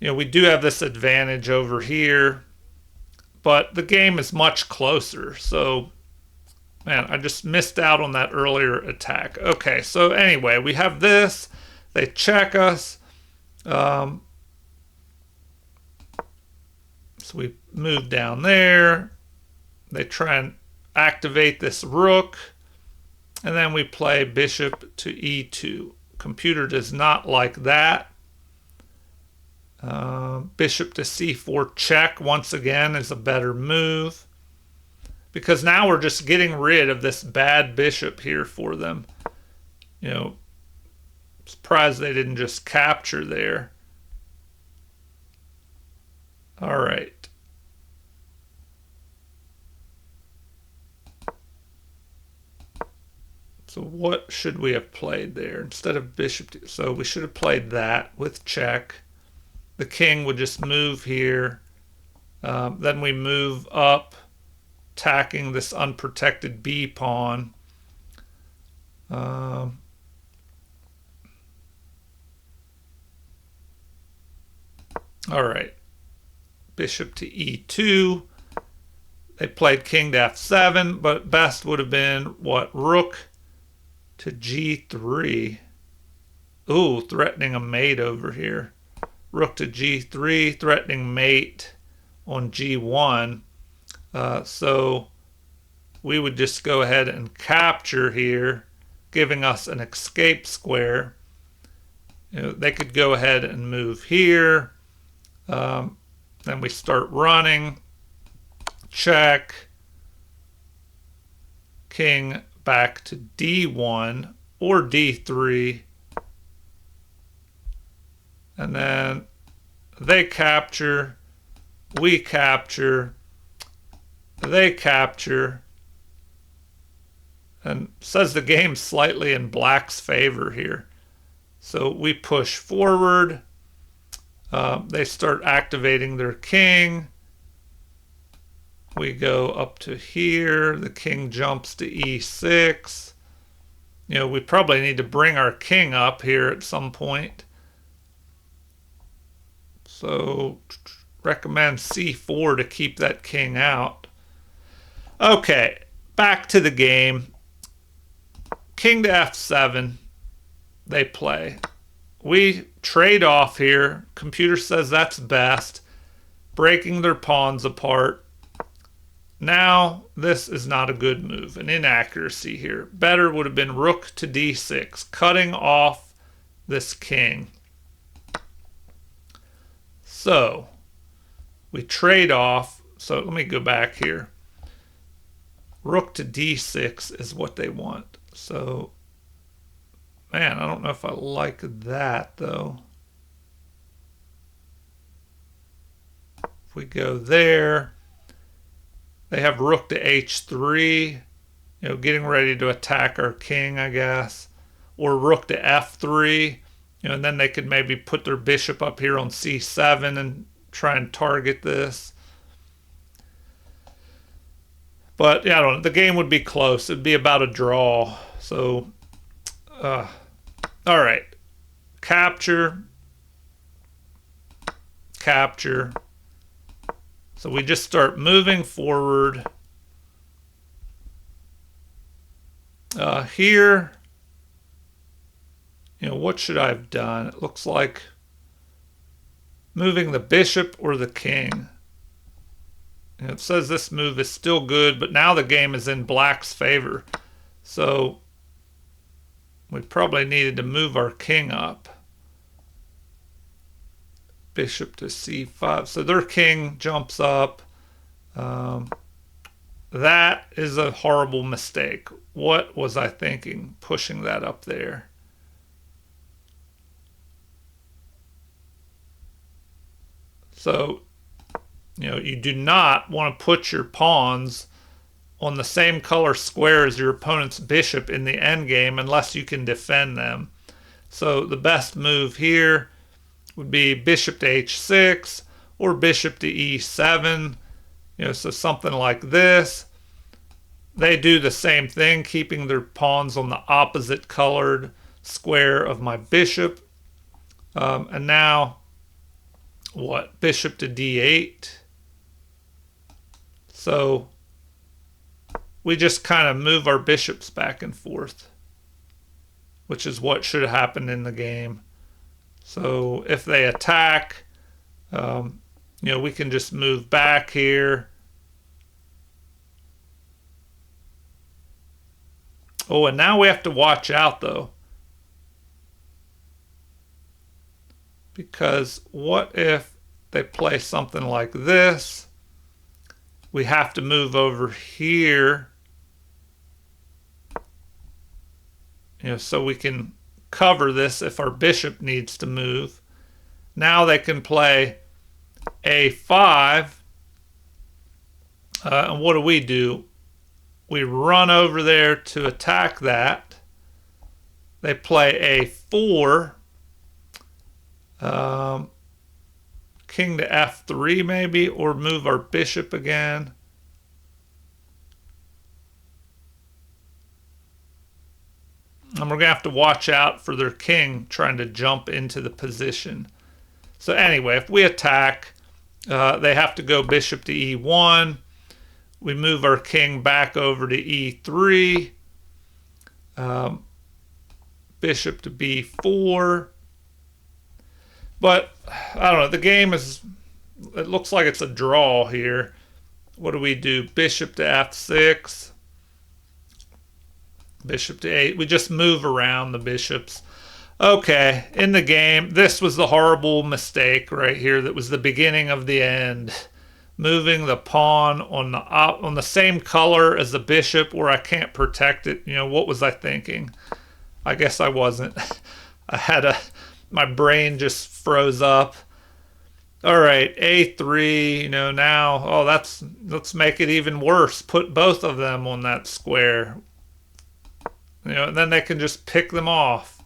we do have this advantage over here, but the game is much closer. So, man, I just missed out on that earlier attack. Okay, so anyway, we have this. They check us. So we move down there. They try and activate this rook. And then we play bishop to e2. Computer does not like that. Bishop to c4 check once again is a better move. Because now we're just getting rid of this bad bishop here for them. Surprised they didn't just capture there. All right. So what should we have played there instead of bishop? So we should have played that with check. The king would just move here. Then we move up, attacking this unprotected b pawn. All right. Bishop to e2. They played king to f7, but best would have been what? Rook to g3. Ooh, threatening a mate over here. Rook to g3, threatening mate on g1. So we would just go ahead and capture here, giving us an escape square. They could go ahead and move here. Then we start running. Check. King back to d1 or d3. And then they capture. We capture. They capture. And says the game's slightly in black's favor here. So we push forward. They start activating their king. We go up to here. The king jumps to e6. We probably need to bring our king up here at some point. So recommend c4 to keep that king out. Okay, back to the game. King to f7. They play. We trade off here. Computer says that's best. Breaking their pawns apart. Now, this is not a good move. An inaccuracy here. Better would have been rook to d6. Cutting off this king. So, we trade off. So let me go back here. Rook to d6 is what they want. So, man, I don't know if I like that, though. If we go there, they have rook to h3, getting ready to attack our king, I guess. Or rook to f3, and then they could maybe put their bishop up here on c7 and try and target this. But yeah, I don't know. The game would be close. It'd be about a draw. So, all right. Capture. Capture. So we just start moving forward. Here, what should I have done? It looks like moving the bishop or the king. It says this move is still good, but now the game is in black's favor. So we probably needed to move our king up. Bishop to c5. So their king jumps up. That is a horrible mistake. What was I thinking pushing that up there? So, you do not want to put your pawns on the same color square as your opponent's bishop in the endgame unless you can defend them. So the best move here would be bishop to h6 or bishop to e7. So something like this. They do the same thing, keeping their pawns on the opposite colored square of my bishop. And now, what? Bishop to d8. So we just kind of move our bishops back and forth, which is what should have happened in the game. So if they attack, we can just move back here. Oh, and now we have to watch out, though. Because what if they play something like this? We have to move over here. So we can cover this if our bishop needs to move. Now they can play a5. And what do? We run over there to attack that. They play a4. King to f3 maybe, or move our bishop again. And we're going to have to watch out for their king trying to jump into the position. So anyway, if we attack, they have to go bishop to e1. We move our king back over to e3. Bishop to b4. But, I don't know, the game it looks like it's a draw here. What do? Bishop to f6. Bishop to 8. We just move around the bishops. Okay, in the game, this was the horrible mistake right here that was the beginning of the end. Moving the pawn on the same color as the bishop where I can't protect it. What was I thinking? I guess I wasn't. My brain just froze up. All right, a3, now, let's make it even worse. Put both of them on that square. And then they can just pick them off.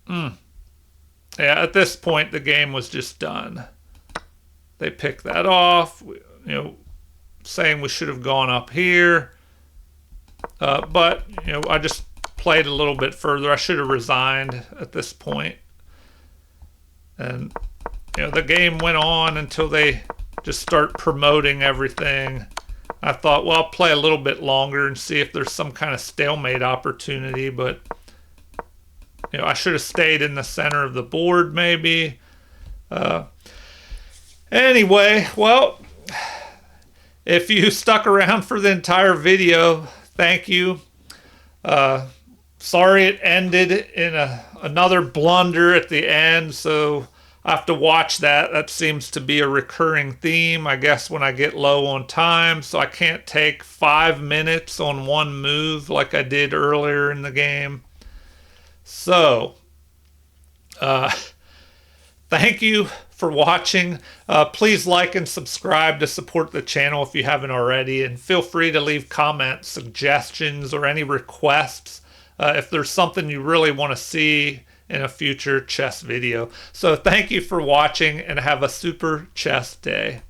Yeah, at this point, the game was just done. They picked that off, saying we should have gone up here. But, I just played a little bit further. I should have resigned at this point. And, the game went on until they just start promoting everything. I thought, well, I'll play a little bit longer and see if there's some kind of stalemate opportunity. But, I should have stayed in the center of the board maybe. Anyway, well, if you stuck around for the entire video, thank you. Sorry it ended in another blunder at the end, so I have to watch that. That seems to be a recurring theme, I guess, when I get low on time. So I can't take 5 minutes on one move like I did earlier in the game. So, uh, thank you for watching. Please like and subscribe to support the channel if you haven't already. And feel free to leave comments, suggestions, or any requests if there's something you really want to see in a future chess video. So thank you for watching and have a super chess day.